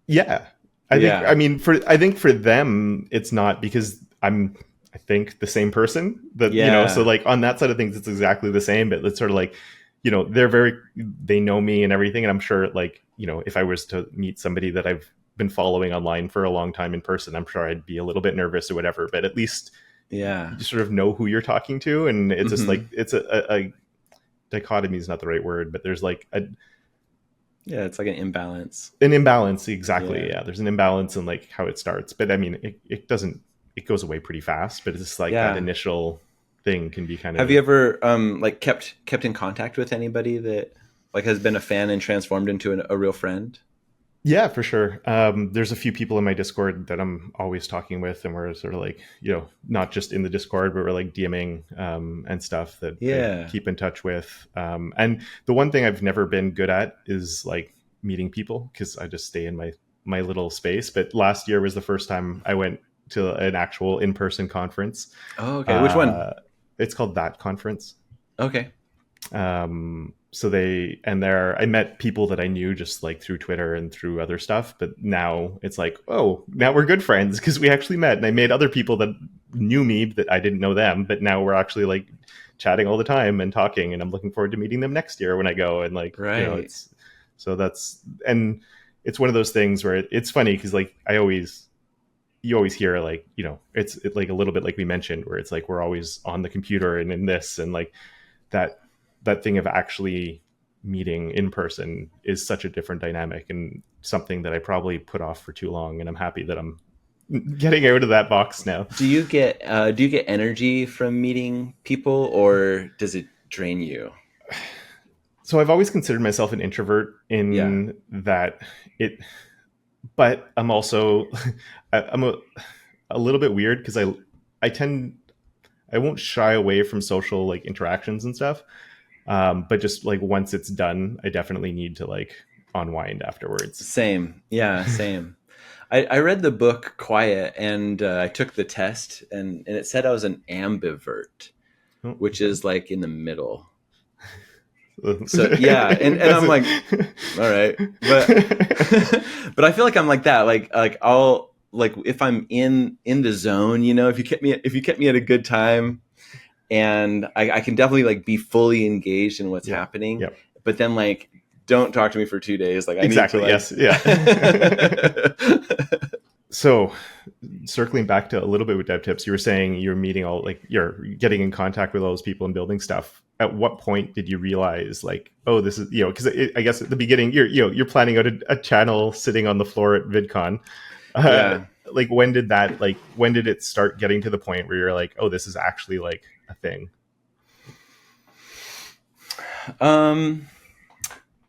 Yeah. I think for them it's not, because I think the same person that so like on that side of things it's exactly the same, but it's sort of like they know me and everything, and I'm sure like if I was to meet somebody that I've been following online for a long time in person, I'm sure I'd be a little bit nervous or whatever, but at least you sort of know who you're talking to, and it's just like it's a dichotomy is not the right word, but there's like it's like an imbalance. Exactly. Yeah. There's an imbalance in like how it starts, but I mean, it goes away pretty fast, but it's just like that initial thing can be kind of. Have you ever like kept in contact with anybody that like has been a fan and transformed into a real friend? Yeah, for sure. There's a few people in my Discord that I'm always talking with, and we're sort of like, not just in the Discord, but we're like DMing and stuff that I keep in touch with. And the one thing I've never been good at is like meeting people, because I just stay in my little space. But last year was the first time I went to an actual in-person conference. Oh, okay. Which one? It's called That Conference. Okay. So I met people that I knew just like through Twitter and through other stuff, but now it's like, oh, now we're good friends because we actually met, and I made other people that knew me that I didn't know them, but now we're actually like chatting all the time and talking, and I'm looking forward to meeting them next year when I go, and like it's one of those things where it's funny because like you always hear like it's like a little bit like we mentioned where it's like we're always on the computer and in this, and like that thing of actually meeting in person is such a different dynamic, and something that I probably put off for too long. And I'm happy that I'm getting out of that box now. Do you get energy from meeting people, or does it drain you? So I've always considered myself an introvert in that but I'm also, I'm a little bit weird because I won't shy away from social like interactions and stuff. But just like once it's done, I definitely need to like unwind afterwards. Same. Yeah, same. I read the book Quiet, and I took the test, and it said I was an ambivert, which is like in the middle. So yeah, and I'm like, all right, but I feel like I'm like that. Like I'll like if I'm in the zone, if you kept me at a good time. And I can definitely like be fully engaged in what's happening, but then like don't talk to me for 2 days. Like I need to, like... Yes, yeah. So, circling back to a little bit with dev tips, you were saying you're meeting you're getting in contact with all those people and building stuff. At what point did you realize like, oh, this is because I guess at the beginning you're planning out a channel sitting on the floor at VidCon. Like when did it start getting to the point where you're like, oh, this is actually like a thing?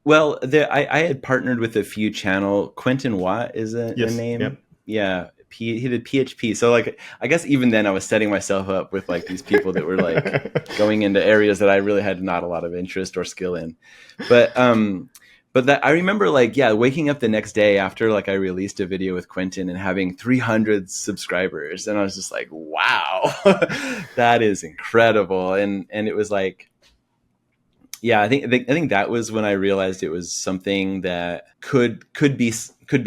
Well, I had partnered with a few channel. Quentin Watt is a name. Yep. Yeah. he did PHP. So like, I guess even then I was setting myself up with like these people that were like going into areas that I really had not a lot of interest or skill in. But that I remember like, yeah, waking up the next day after like I released a video with Quentin and having 300 subscribers. And I was just like, wow, that is incredible. And it was like, yeah, I think that was when I realized it was something that could be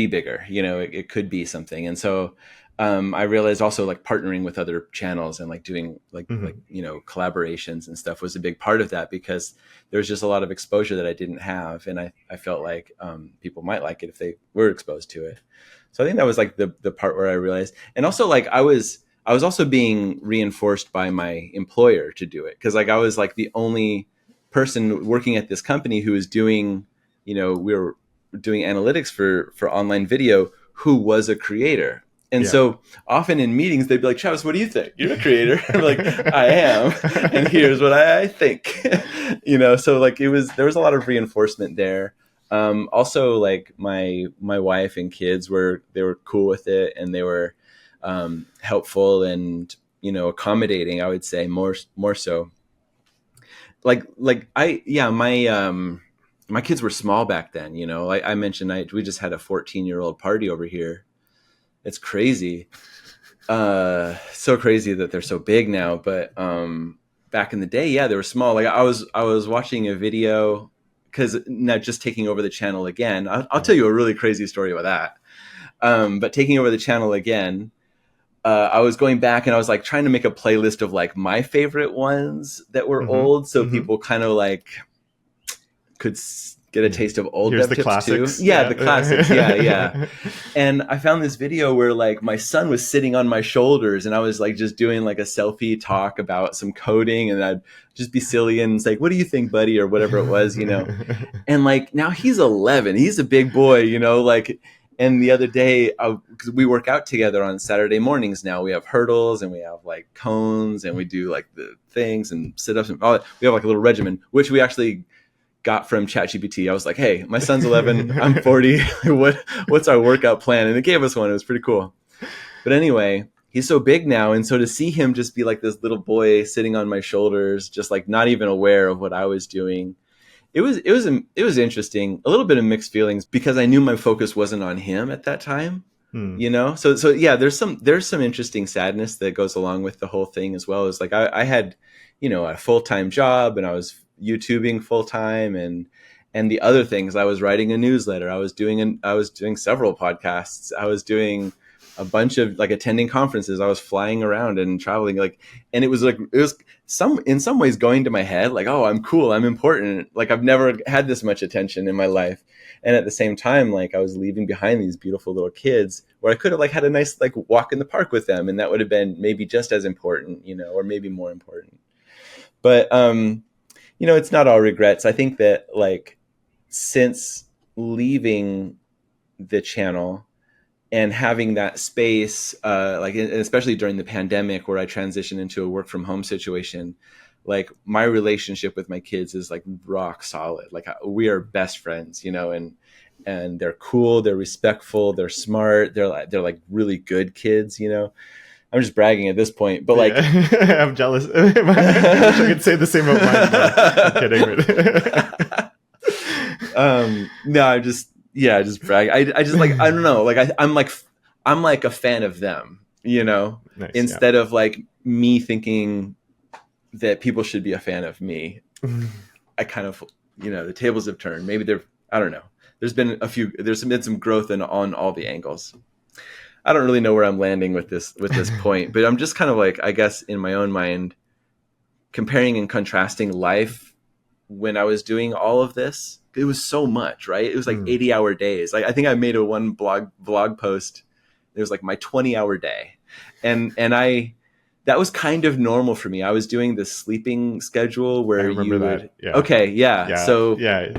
bigger. You know, it could be something. And so I realized also like partnering with other channels and like doing like you know, collaborations and stuff was a big part of that, because there was just a lot of exposure that I didn't have, and I felt like people might like it if they were exposed to it. So I think that was like the part where I realized, and also like I was also being reinforced by my employer to do it, because like I was like the only person working at this company who was doing, you know, we were doing analytics for online video, who was a creator. And so often in meetings, they'd be like, Travis, what do you think? You're a creator. I'm like, I am. And here's what I think. You know, so like there was a lot of reinforcement there. Also like my wife and kids they were cool with it, and they were helpful and, you know, accommodating, I would say more so. My kids were small back then, you know. Like I mentioned, we just had a 14-year-old party over here. It's crazy. So crazy that they're so big now. But back in the day, yeah, they were small. Like I was watching a video, because not just taking over the channel again. I'll tell you a really crazy story about that. But taking over the channel again, I was going back and I was like trying to make a playlist of like my favorite ones that were old, so people kind of like could get a taste of old dev tips classics. Too. Yeah, the classics. Yeah. And I found this video where like my son was sitting on my shoulders, and I was like just doing like a selfie talk about some coding, and I'd just be silly and say, "What do you think, buddy?" or whatever it was, you know. And like now he's 11, he's a big boy, you know, like. And the other day, because we work out together on Saturday mornings now, we have hurdles and we have like cones and we do like the things and sit-ups and all that. We have like a little regimen, which we actually got from ChatGPT. I was like, hey, my son's 11, I'm 40. What's our workout plan? And it gave us one. It was pretty cool. But anyway, he's so big now. And so to see him just be like this little boy sitting on my shoulders, just like not even aware of what I was doing, it was interesting. A little bit of mixed feelings, because I knew my focus wasn't on him at that time, you know? So yeah, there's some interesting sadness that goes along with the whole thing as well. As like, I had, you know, a full-time job, and I was YouTubing full-time, and the other things, I was writing a newsletter. I was doing several podcasts. I was doing a bunch of like attending conferences. I was flying around and traveling, like, and it was in some ways going to my head, like, oh, I'm cool, I'm important. Like I've never had this much attention in my life. And at the same time, like I was leaving behind these beautiful little kids where I could have like had a nice like walk in the park with them. And that would have been maybe just as important, you know, or maybe more important. But, you know, it's not all regrets. I think that like since leaving the channel and having that space, like especially during the pandemic where I transitioned into a work from home situation, like my relationship with my kids is like rock solid. Like we are best friends, you know, and they're cool, they're respectful, they're smart, they're like really good kids, you know. I'm just bragging at this point, but like I'm jealous. I wish I could say the same about mine. I'm kidding. No, I just brag. I just like, I don't know. Like I'm like a fan of them, you know, nice, instead of like me thinking that people should be a fan of me. I kind of, you know, the tables have turned. Maybe I don't know. There's been some growth on all the angles. I don't really know where I'm landing with this point, but I'm just kind of like, I guess in my own mind, comparing and contrasting life when I was doing all of this. It was so much, right? It was like 80-hour days. Like I think I made one blog post. It was like my 20-hour day. And that was kind of normal for me. I was doing this sleeping schedule where you would, yeah. Okay. Yeah. So yeah.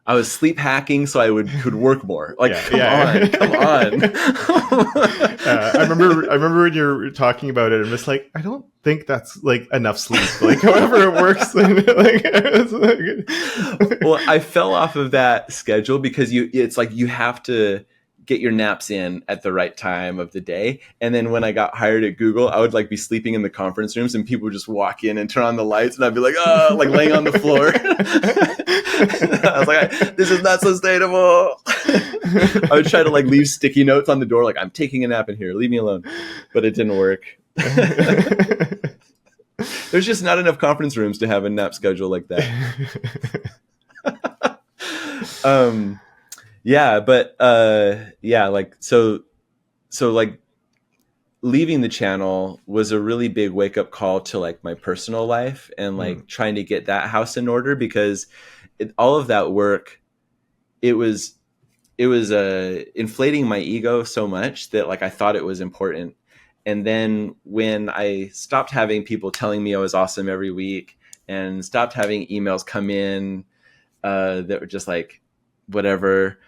I was sleep hacking so I could work more. Like, come on. I remember when you were talking about it, I'm just like, I don't think that's like enough sleep. Like, however it works. Well, I fell off of that schedule because it's like you have to get your naps in at the right time of the day. And then when I got hired at Google, I would like be sleeping in the conference rooms and people would just walk in and turn on the lights and I'd be like, oh, like laying on the floor. I was like, this is not sustainable. I would try to like leave sticky notes on the door, like, I'm taking a nap in here, leave me alone. But it didn't work. There's just not enough conference rooms to have a nap schedule like that. Yeah, but like so like leaving the channel was a really big wake up call to like my personal life and like trying to get that house in order, because all of that work, it was inflating my ego so much that like I thought it was important. And then when I stopped having people telling me I was awesome every week and stopped having emails come in that were just like whatever,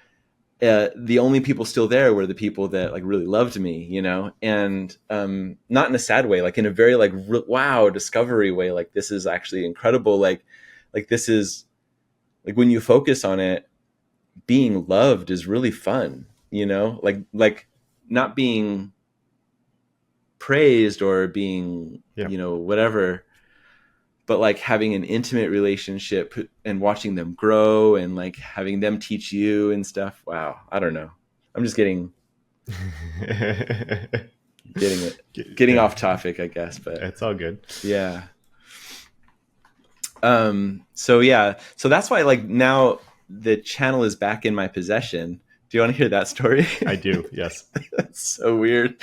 the only people still there were the people that like really loved me, you know, and not in a sad way, like in a very like wow discovery way, like this is actually incredible, like this is like when you focus on it, being loved is really fun, you know, like not being praised or being you know whatever, but like having an intimate relationship and watching them grow and like having them teach you and stuff. Wow. I don't know. I'm just getting off topic, I guess, but it's all good. Yeah. So that's why like now the channel is back in my possession. Do you want to hear that story? I do. Yes. That's so weird.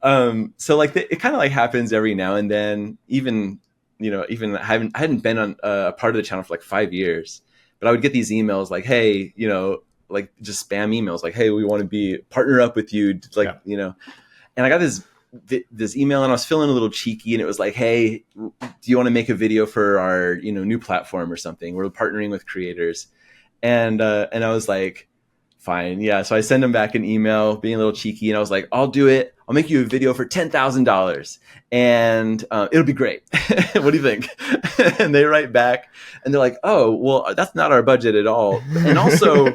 So like it kind of like happens every now and then, even I hadn't been on a part of the channel for like 5 years, but I would get these emails like, hey, you know, like just spam emails like, hey, we want to partner up with you. Like, you know, and I got this email and I was feeling a little cheeky and it was like, hey, do you want to make a video for our, you know, new platform or something? We're partnering with creators. And I was like, fine. Yeah. So I send them back an email being a little cheeky and I was like, I'll do it. I'll make you a video for $10,000 and it'll be great. What do you think? And they write back and they're like, oh, well, that's not our budget at all. And also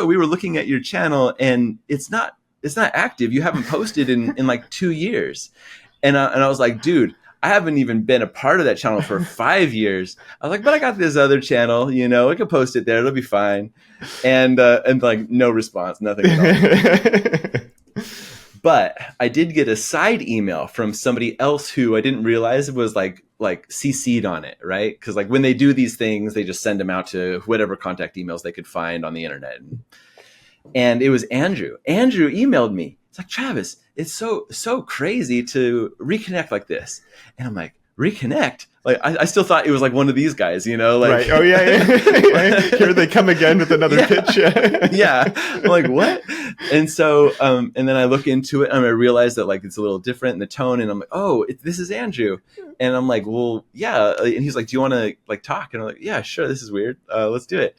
we were looking at your channel and it's not active. You haven't posted in like 2 years. And I was like, dude, I haven't even been a part of that channel for 5 years. I was like, but I got this other channel, you know, I can post it there. It'll be fine. And like no response, nothing at all. But I did get a side email from somebody else who I didn't realize was like CC'd on it, right? Because like when they do these things, they just send them out to whatever contact emails they could find on the internet. And it was Andrew. Andrew emailed me. It's like, Travis, it's so crazy to reconnect like this. And I'm like, reconnect? Like I still thought it was like one of these guys, you know, like, right. Oh yeah. Here they come again with another pitch. Yeah. I'm like, what? And so, and then I look into it and I realize that like, it's a little different in the tone. And I'm like, oh, this is Andrew. And I'm like, well, yeah. And he's like, do you want to like talk? And I'm like, yeah, sure. This is weird. Let's do it.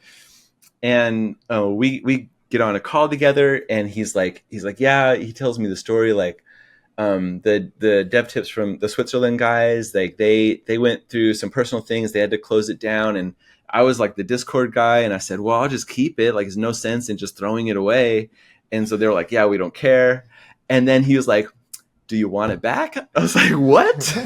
And we get on a call together and he's like, yeah, he tells me the story. Like, the dev tips from the Switzerland guys, like they went through some personal things. They had to close it down. And I was like the Discord guy. And I said, well, I'll just keep it. Like, there's no sense in just throwing it away. And so they were like, yeah, we don't care. And then he was like, do you want it back? I was like, what?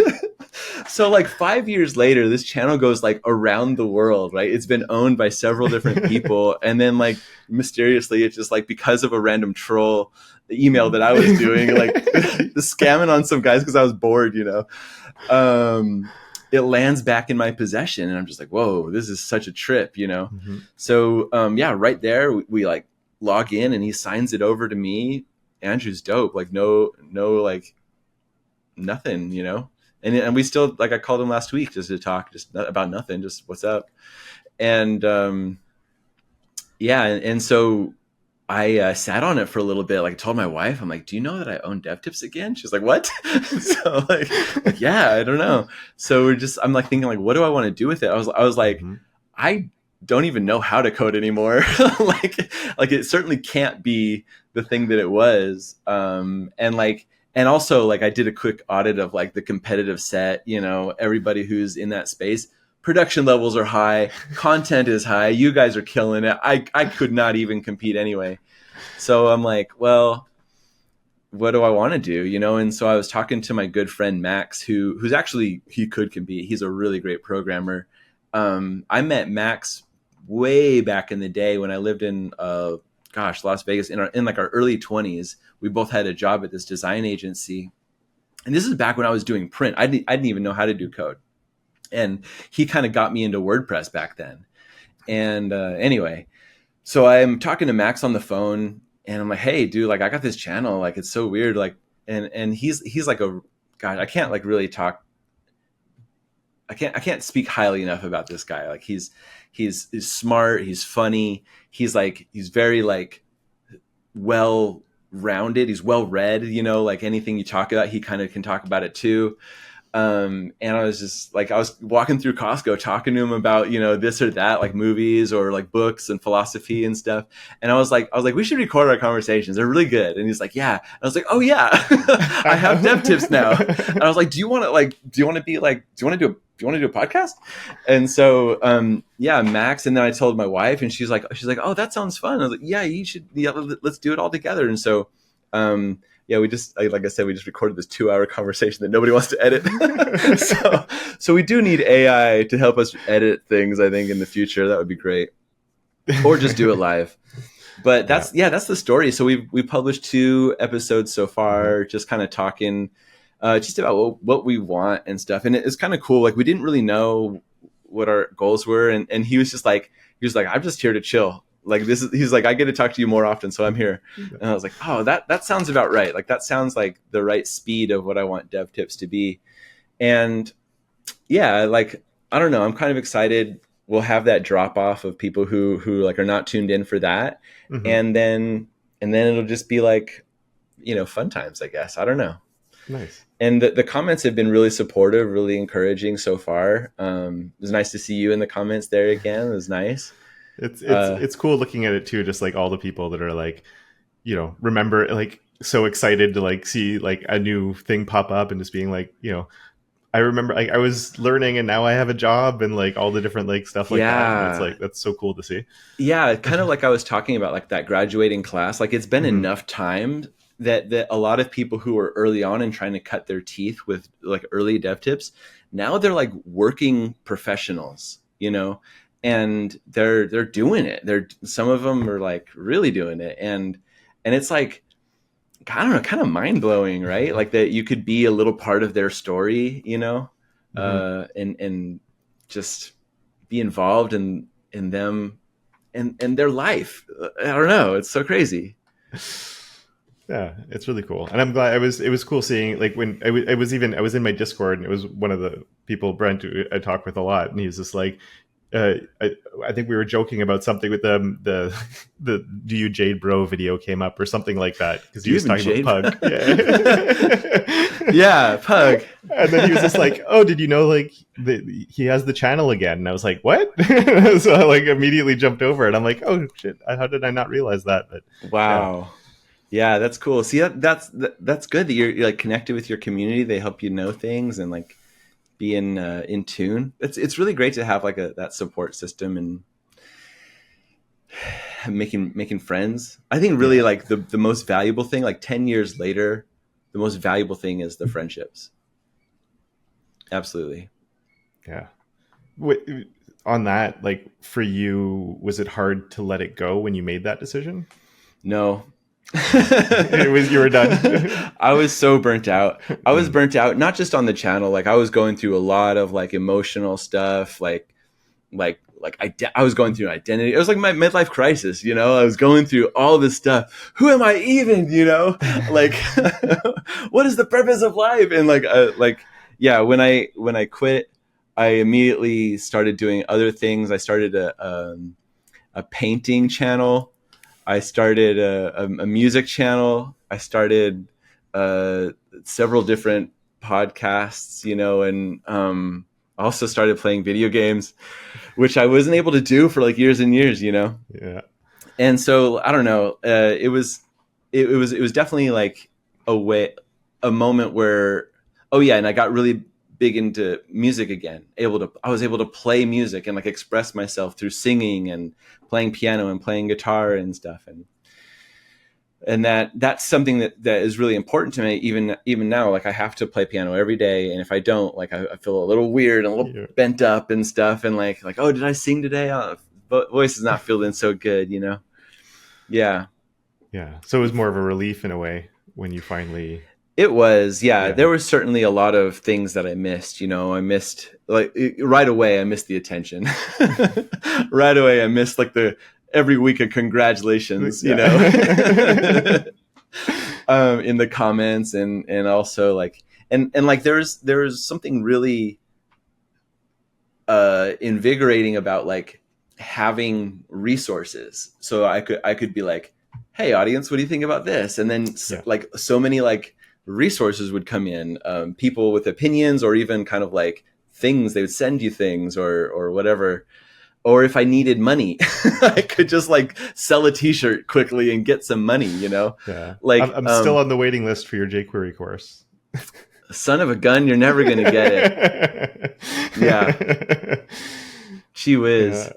So like 5 years later, this channel goes like around the world, right? It's been owned by several different people. And then like mysteriously, it's just like because of a random troll email that I was doing, like the scamming on some guys because I was bored, you know, it lands back in my possession. And I'm just like, whoa, this is such a trip, you know? Mm-hmm. So yeah, right there, we like log in and he signs it over to me. Andrew's dope. Like no, like nothing, you know? And we still, like, I called him last week just to talk just about nothing, just what's up. And yeah. And so I sat on it for a little bit. Like I told my wife, I'm like, do you know that I own DevTips again? She's like, what? So like, yeah, I don't know. So I'm like thinking like, what do I want to do with it? I was like, mm-hmm. I don't even know how to code anymore. like it certainly can't be the thing that it was. And also like I did a quick audit of like the competitive set, you know, everybody who's in that space, production levels are high, content is high. You guys are killing it. I could not even compete anyway. So I'm like, well, what do I want to do? And so I was talking to my good friend Max, who's actually, he could compete. He's a really great programmer. I met Max way back in the day when I lived in Las Vegas in like our early 20s. We both had a job at this design agency, and this is back when I was doing print. I didn't even know how to do code, and he kind of got me into WordPress back then. And anyway, so I'm talking to Max on the phone, and I'm like, hey, dude, like I got this channel, like it's so weird, like, and he's like God, I can't like really talk. I can't speak highly enough about this guy. Like he's smart, he's funny, he's very like well rounded, he's well read, like anything you talk about, he kind of can talk about it too. And I was just like, I was walking through Costco talking to him about, this or that, like movies or like books and philosophy and stuff. And I was like, we should record our conversations. They're really good. And he's like, yeah. And I was like, oh yeah, I have dev tips now. And I was like, do you want to do a podcast? And so, yeah, Max. And then I told my wife, and she's like, oh, that sounds fun. I was like, yeah, you should, yeah, let's do it all together. And so, yeah, we just, like I said, we just recorded this 2-hour conversation that nobody wants to edit. so we do need AI to help us edit things, I think, in the future. That would be great. Or just do it live. But that's the story. So we published 2 episodes so far, just kind of talking just about what we want and stuff. And it's kind of cool. Like we didn't really know what our goals were. And he was like, I'm just here to chill. Like he's like, I get to talk to you more often, so I'm here. And I was like, oh, that sounds about right. Like that sounds like the right speed of what I want Dev Tips to be. And yeah, like, I don't know, I'm kind of excited. We'll have that drop off of people who like are not tuned in for that. Mm-hmm. And then it'll just be like, fun times, I guess. I don't know. Nice. And the comments have been really supportive, really encouraging so far. It was nice to see you in the comments there again. It was nice. It's cool looking at it too, just like all the people that are like, remember, like so excited to like see like a new thing pop up and just being like, I remember like I was learning and now I have a job and like all the different like stuff like that. And it's like, that's so cool to see. Yeah. Kind of like I was talking about, like that graduating class, like it's been enough time that a lot of people who are early on and trying to cut their teeth with like early dev tips, now they're like working professionals, and they're doing it. Some of them are like really doing it. And it's like, I don't know, kind of mind blowing, right? Like that you could be a little part of their story, and just be involved in them and their life. I don't know. It's so crazy. Yeah, it's really cool. And I'm glad it was cool seeing like when I was in my Discord, and it was one of the people, Brent, who I talk with a lot. And he was just like, I think we were joking about something with the "Do You Jade Bro" video came up or something like that, because he was talking about Pug. Yeah, Pug. And then he was just like, "Oh, did you know like he has the channel again?" And I was like, "What?" So I like immediately jumped over, and I'm like, "Oh shit! How did I not realize that?" But wow, yeah, that's cool. See, that's good that you're like connected with your community. They help you know things and like be in tune. It's really great to have like that support system and making friends. I think really like the most valuable thing, like 10 years later, the most valuable thing is the friendships. Absolutely. Yeah. On that, like for you, was it hard to let it go when you made that decision? No. You were done. I was so burnt out. I was burnt out, not just on the channel. Like I was going through a lot of like emotional stuff. I was going through an identity. It was like my midlife crisis, I was going through all this stuff. Who am I even, like, what is the purpose of life? And yeah, when I quit, I immediately started doing other things. I started a painting channel. I started a music channel. I started several different podcasts, and I also started playing video games, which I wasn't able to do for like years and years, Yeah. And so I don't know. It was definitely like a moment where, oh yeah, and I got really big into music again. I was able to play music and like express myself through singing and playing piano and playing guitar and stuff. And and that's something that is really important to me even now. Like I have to play piano every day, and if I don't, like I feel a little weird and a little bent up and stuff, and like oh, did I sing today? Voice is not feeling so good, Yeah. So it was more of a relief in a way when you finally. It was, yeah. There was certainly a lot of things that I missed. I missed right away. I missed the attention. Right away, I missed like the every week of congratulations. In the comments and also like and like there's something really invigorating about like having resources. So I could be like, hey audience, what do you think about this? And then like so many like resources would come in, people with opinions or even kind of like things, they would send you things or whatever. Or if I needed money, I could just like sell a t-shirt quickly and get some money, Like I'm still on the waiting list for your jQuery course. Son of a gun, you're never going to get it. Yeah. Gee whiz.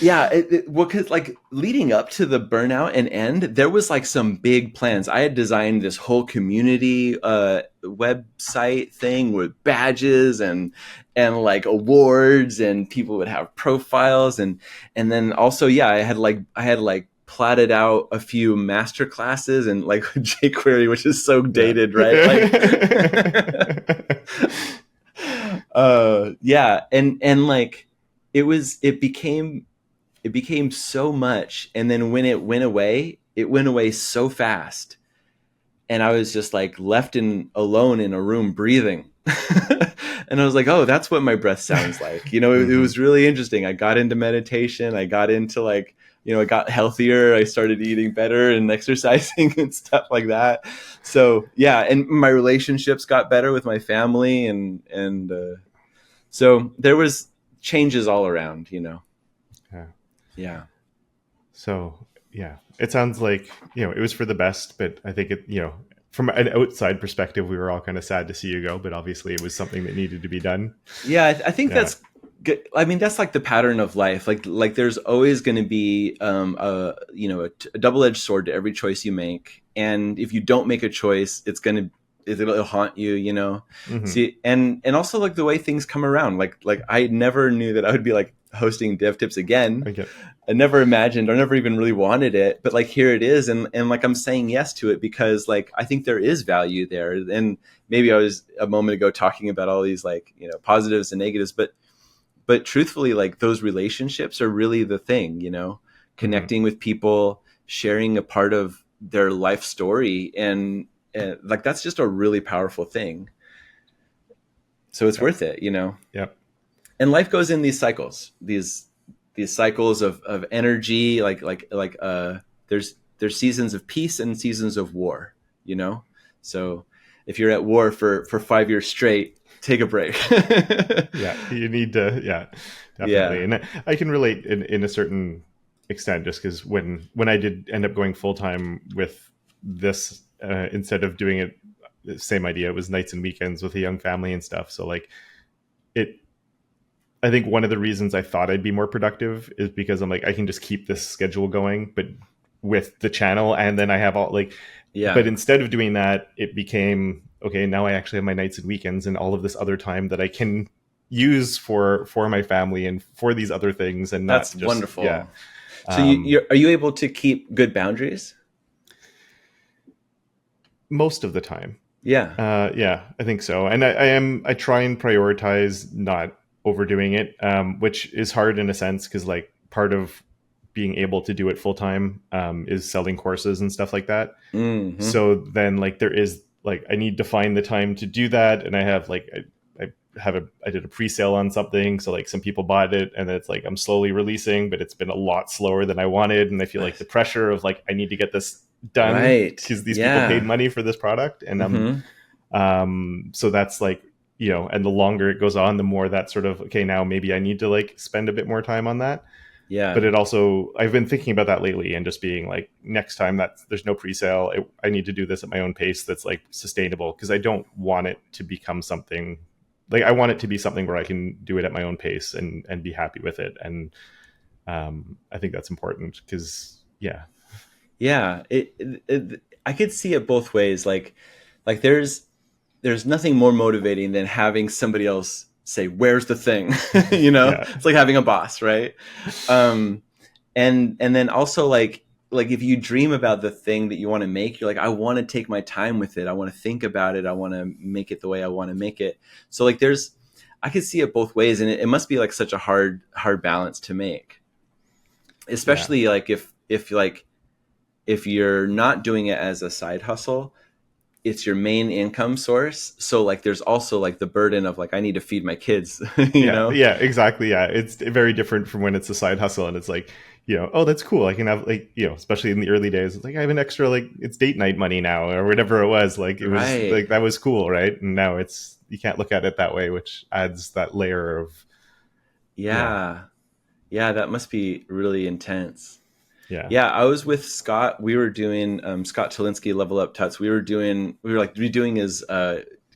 Yeah. Well, because like leading up to the burnout and end, there was like some big plans. I had designed this whole community website thing with badges and like awards, and people would have profiles, and then also I had like plotted out a few master classes and like jQuery, which is so dated, right? Like, and like it became so much, and then when it went away so fast, and I was just like left alone in a room breathing. And I was like, oh, that's what my breath sounds like. It was really interesting. I got into meditation. I got into like, I got healthier. I started eating better and exercising and stuff like that. So yeah. And my relationships got better with my family. And so there was changes all around, Yeah. Yeah. So yeah, it sounds like, it was for the best, but I think it, from an outside perspective, we were all kind of sad to see you go, but obviously it was something that needed to be done. Yeah. I think that's good. I mean, that's like the pattern of life. Like there's always going to be, a double-edged sword to every choice you make. And if you don't make a choice, it'll haunt you, Mm-hmm. See, and also like the way things come around, like I never knew that I would be like hosting Dev Tips again. Okay. I never imagined or never even really wanted it, but like here it is. And like, I'm saying yes to it because like, I think there is value there. And maybe I was a moment ago talking about all these like, positives and negatives, but truthfully, like those relationships are really the thing, connecting with people, sharing a part of their life story. And like, that's just a really powerful thing. So it's worth it, Yep. And life goes in these cycles, these cycles of energy, like there's seasons of peace and seasons of war, So if you're at war for 5 years straight, take a break. Yeah, you need to, definitely. Yeah. And I can relate in a certain extent, just because when I did end up going full-time with this, instead of doing it, the same idea, it was nights and weekends with a young family and stuff. So like I think one of the reasons I thought I'd be more productive is because I'm like, I can just keep this schedule going, but with the channel, and then I have all like, but instead of doing that, it became, okay, now I actually have my nights and weekends and all of this other time that I can use for my family and for these other things. And that's not just, wonderful. Yeah. So are you able to keep good boundaries? Most of the time. Yeah. Yeah, I think so. And I try and prioritize not overdoing it, which is hard in a sense, because like part of being able to do it full time is selling courses and stuff like that. Mm-hmm. So then like there is like, I need to find the time to do that. And I have like, I did a pre-sale on something. So like some people bought it, and it's like, I'm slowly releasing, but it's been a lot slower than I wanted. And I feel like the pressure of like, I need to get this done because these people paid money for this product. And so that's like, and the longer it goes on, the more that sort of, okay, now maybe I need to like spend a bit more time on that. Yeah. But it also, I've been thinking about that lately, and just being like, next time that there's no pre-sale, I need to do this at my own pace that's like sustainable, because I don't want it to become something like, I want it to be something where I can do it at my own pace and be happy with it. And I think that's important because Yeah, I could see it both ways. Like there's nothing more motivating than having somebody else say, "Where's the thing?" You know, Yeah. it's like having a boss, right? Um, and then also like if you dream about the thing that you want to make, you're like, I want to take my time with it. I want to think about it. I want to make it the way I want to make it. So like I could see it both ways, and it must be like such a hard balance to make, especially like if you're not doing it as a side hustle, it's your main income source. So like there's also like the burden of like I need to feed my kids, you Yeah, know? yeah, exactly. Yeah, it's very different from when it's a side hustle and it's like, oh, that's cool. I can have like, especially in the early days, it's like I have an extra like it's date night money now or whatever it was. Like it was Right. like that was cool, right? And now it's you can't look at it that way, which adds that layer of Yeah. Yeah, that must be really intense. yeah, Yeah, I was with Scott. We were doing Scott Talinsky Level Up Tuts. We were like redoing his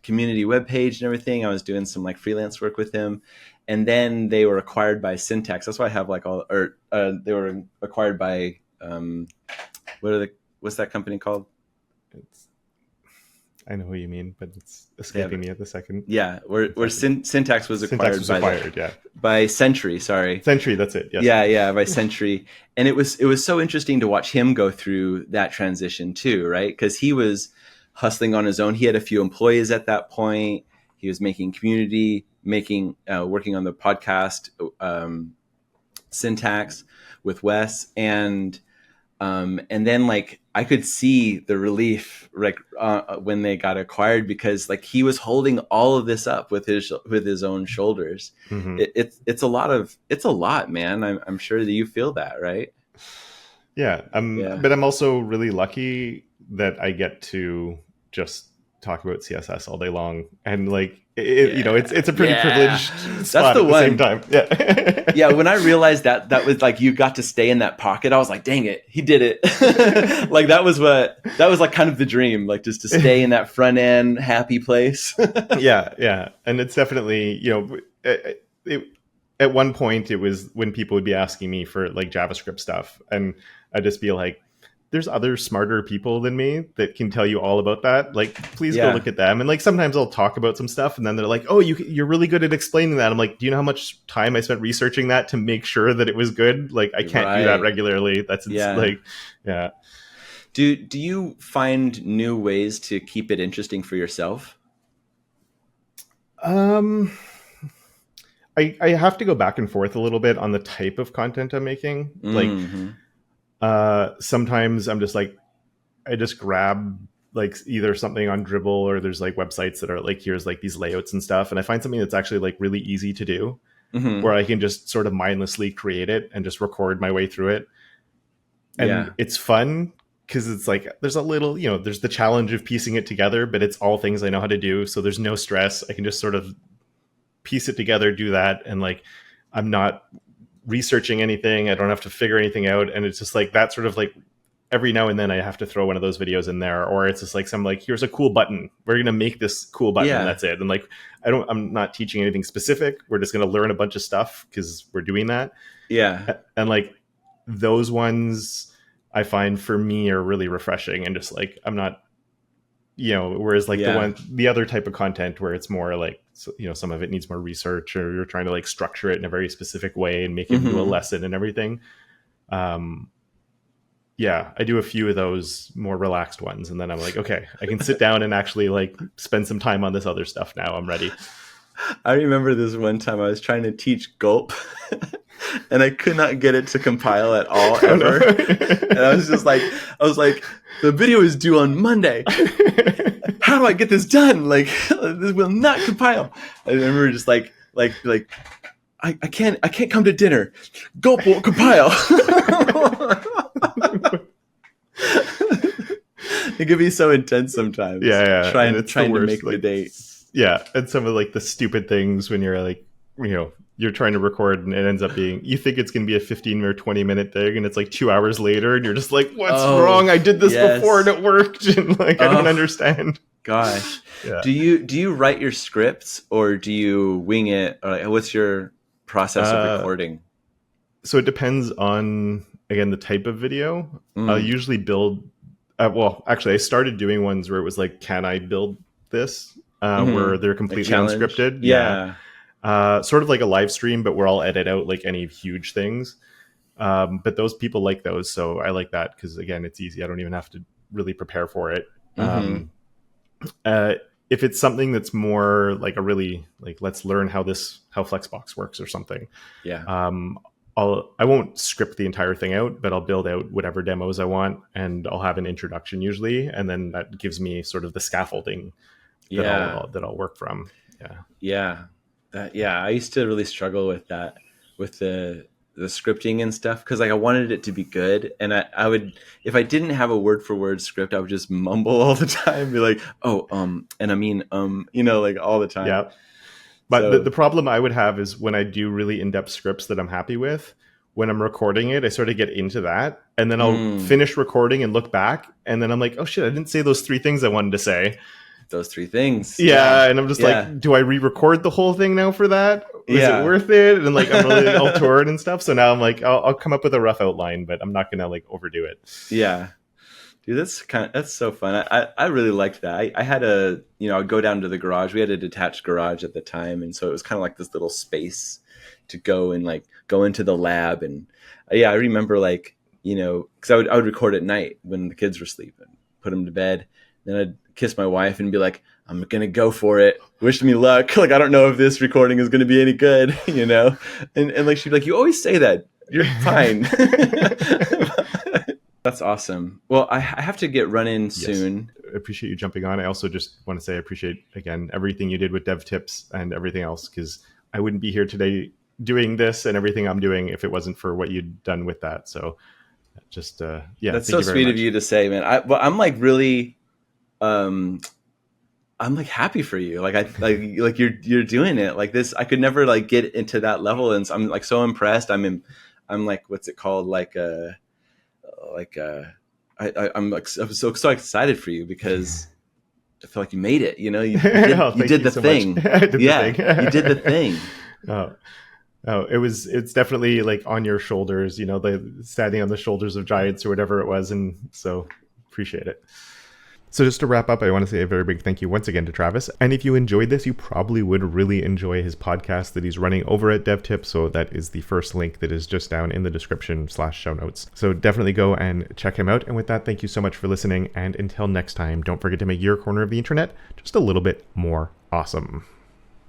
community webpage and everything. I was doing some like freelance work with him, and then they were acquired by Syntax. That's why I have like all, or they were acquired by what's that company called? it's I know who you mean, but it's Yeah, escaping me at the second. yeah, where Syntax was Syntax acquired was acquired, yeah. by Century. Sorry. Century, that's it. Yes. Yeah, by Century. And it was so interesting to watch him go through that transition too, right? Because he was hustling on his own. He had a few employees at that point. He was making community, working on the podcast Syntax with Wes, and then like I could see the relief like when they got acquired, because like he was holding all of this up with his own shoulders. Mm-hmm. It's a lot, man. I'm sure that you feel that, right? Yeah, Yeah. but I'm also really lucky that I get to just talk about CSS all day long, and like it's a pretty privileged spot That's the at the one. same time. Yeah, Yeah. When I realized that was like you got to stay in that pocket, I was like, dang it, he did it. Like that was like kind of the dream, like just to stay in that front end happy place. yeah, and it's definitely at one point it was when people would be asking me for like JavaScript stuff, and I'd just be like, there's other smarter people than me that can tell you all about that. Like, please go look at them. And like, sometimes I'll talk about some stuff and then they're like, oh, you're really good at explaining that. I'm like, do you know how much time I spent researching that to make sure that it was good? Like, I can't do that regularly. That's like, yeah. Do you find new ways to keep it interesting for yourself? I have to go back and forth a little bit on the type of content I'm making. Mm-hmm. Like, sometimes I'm just like, I just grab like either something on Dribble, or there's like websites that are like, here's like these layouts and stuff. And I find something that's actually like really easy to do, where I can just sort of mindlessly create it and just record my way through it. And it's fun because it's like, there's a little, there's the challenge of piecing it together, but it's all things I know how to do. So there's no stress. I can just sort of piece it together, do that. And like, I'm not researching anything. I don't have to figure anything out. And it's just like that sort of like, every now and then I have to throw one of those videos in there, or it's just like some like, here's a cool button. We're going to make this cool button. And that's it. And like, I'm not teaching anything specific. We're just going to learn a bunch of stuff because we're doing that. Yeah. And like those ones I find for me are really refreshing, and just like, I'm not, whereas like the other type of content where it's more like, some of it needs more research, or you're trying to like structure it in a very specific way and make it into a lesson and everything. Yeah, I do a few of those more relaxed ones, and then I'm like, okay, I can sit down and actually like spend some time on this other stuff now. I'm ready. I remember this one time I was trying to teach gulp and I could not get it to compile at all ever. And I was like, the video is due on Monday. How do I get this done? Like, this will not compile. I remember just like I can't come to dinner. Gulp won't compile. It can be so intense sometimes. Yeah. Trying to make the date. Yeah, and some of like the stupid things when you're like, you're trying to record and it ends up being, you think it's going to be a 15 or 20 minute thing, and it's like 2 hours later, and you're just like, what's wrong? I did this before and it worked, and like, I don't understand. Gosh. Yeah. Do you write your scripts, or do you wing it? Or like, what's your process of recording? So it depends on again, the type of video. I'll usually build, well, actually I started doing ones where it was like, can I build this? Where they're completely unscripted. Yeah. Sort of like a live stream, but where I'll edit out like any huge things. But those people like those. So I like that because, again, it's easy. I don't even have to really prepare for it. If it's something that's more like a really like, let's learn how Flexbox works or something. Yeah. I won't script the entire thing out, but I'll build out whatever demos I want, and I'll have an introduction usually, and then that gives me sort of the scaffolding that I'll work from. Yeah. I used to really struggle with that, with the scripting and stuff, because like I wanted it to be good, and I would, if I didn't have a word for word script, I would just mumble all the time, be like, and I mean, like all the time. Yeah. But the problem I would have is when I do really in-depth scripts that I'm happy with, when I'm recording it, I sort of get into that, and then I'll finish recording and look back, and then I'm like, oh shit, I didn't say those 3 things I wanted to say. Those 3 things. Yeah. And I'm just like, do I re-record the whole thing now for that? Is it worth it? And like, I'm really all torn and stuff. So now I'm like, I'll come up with a rough outline, but I'm not going to like overdo it. Yeah. Dude, that's so fun. I really liked that. I had I'd go down to the garage. We had a detached garage at the time. And so it was kind of like this little space to go and like go into the lab. And I remember like, cause I would record at night when the kids were sleeping, put them to bed. Then I'd kiss my wife and be like, I'm going to go for it. Wish me luck. Like, I don't know if this recording is going to be any good, And like, she'd be like, you always say that. You're fine. That's awesome. Well, I have to get running soon. I appreciate you jumping on. I also just want to say I appreciate, again, everything you did with Dev Tips and everything else, because I wouldn't be here today doing this and everything I'm doing if it wasn't for what you'd done with that. So just, That's so sweet of you to say, man. I'm like really... I'm like happy for you. Like you're doing it like this. I could never like get into that level. And so I'm like so impressed. I'm like, what's it called? I'm so excited for you because I feel like you made it, you did the thing. You did the thing. It's definitely like on your shoulders, the standing on the shoulders of giants or whatever it was. And so appreciate it. So just to wrap up, I want to say a very big thank you once again to Travis. And if you enjoyed this, you probably would really enjoy his podcast that he's running over at DevTip. So that is the first link that is just down in the description/show notes. So definitely go and check him out. And with that, thank you so much for listening. And until next time, don't forget to make your corner of the internet just a little bit more awesome.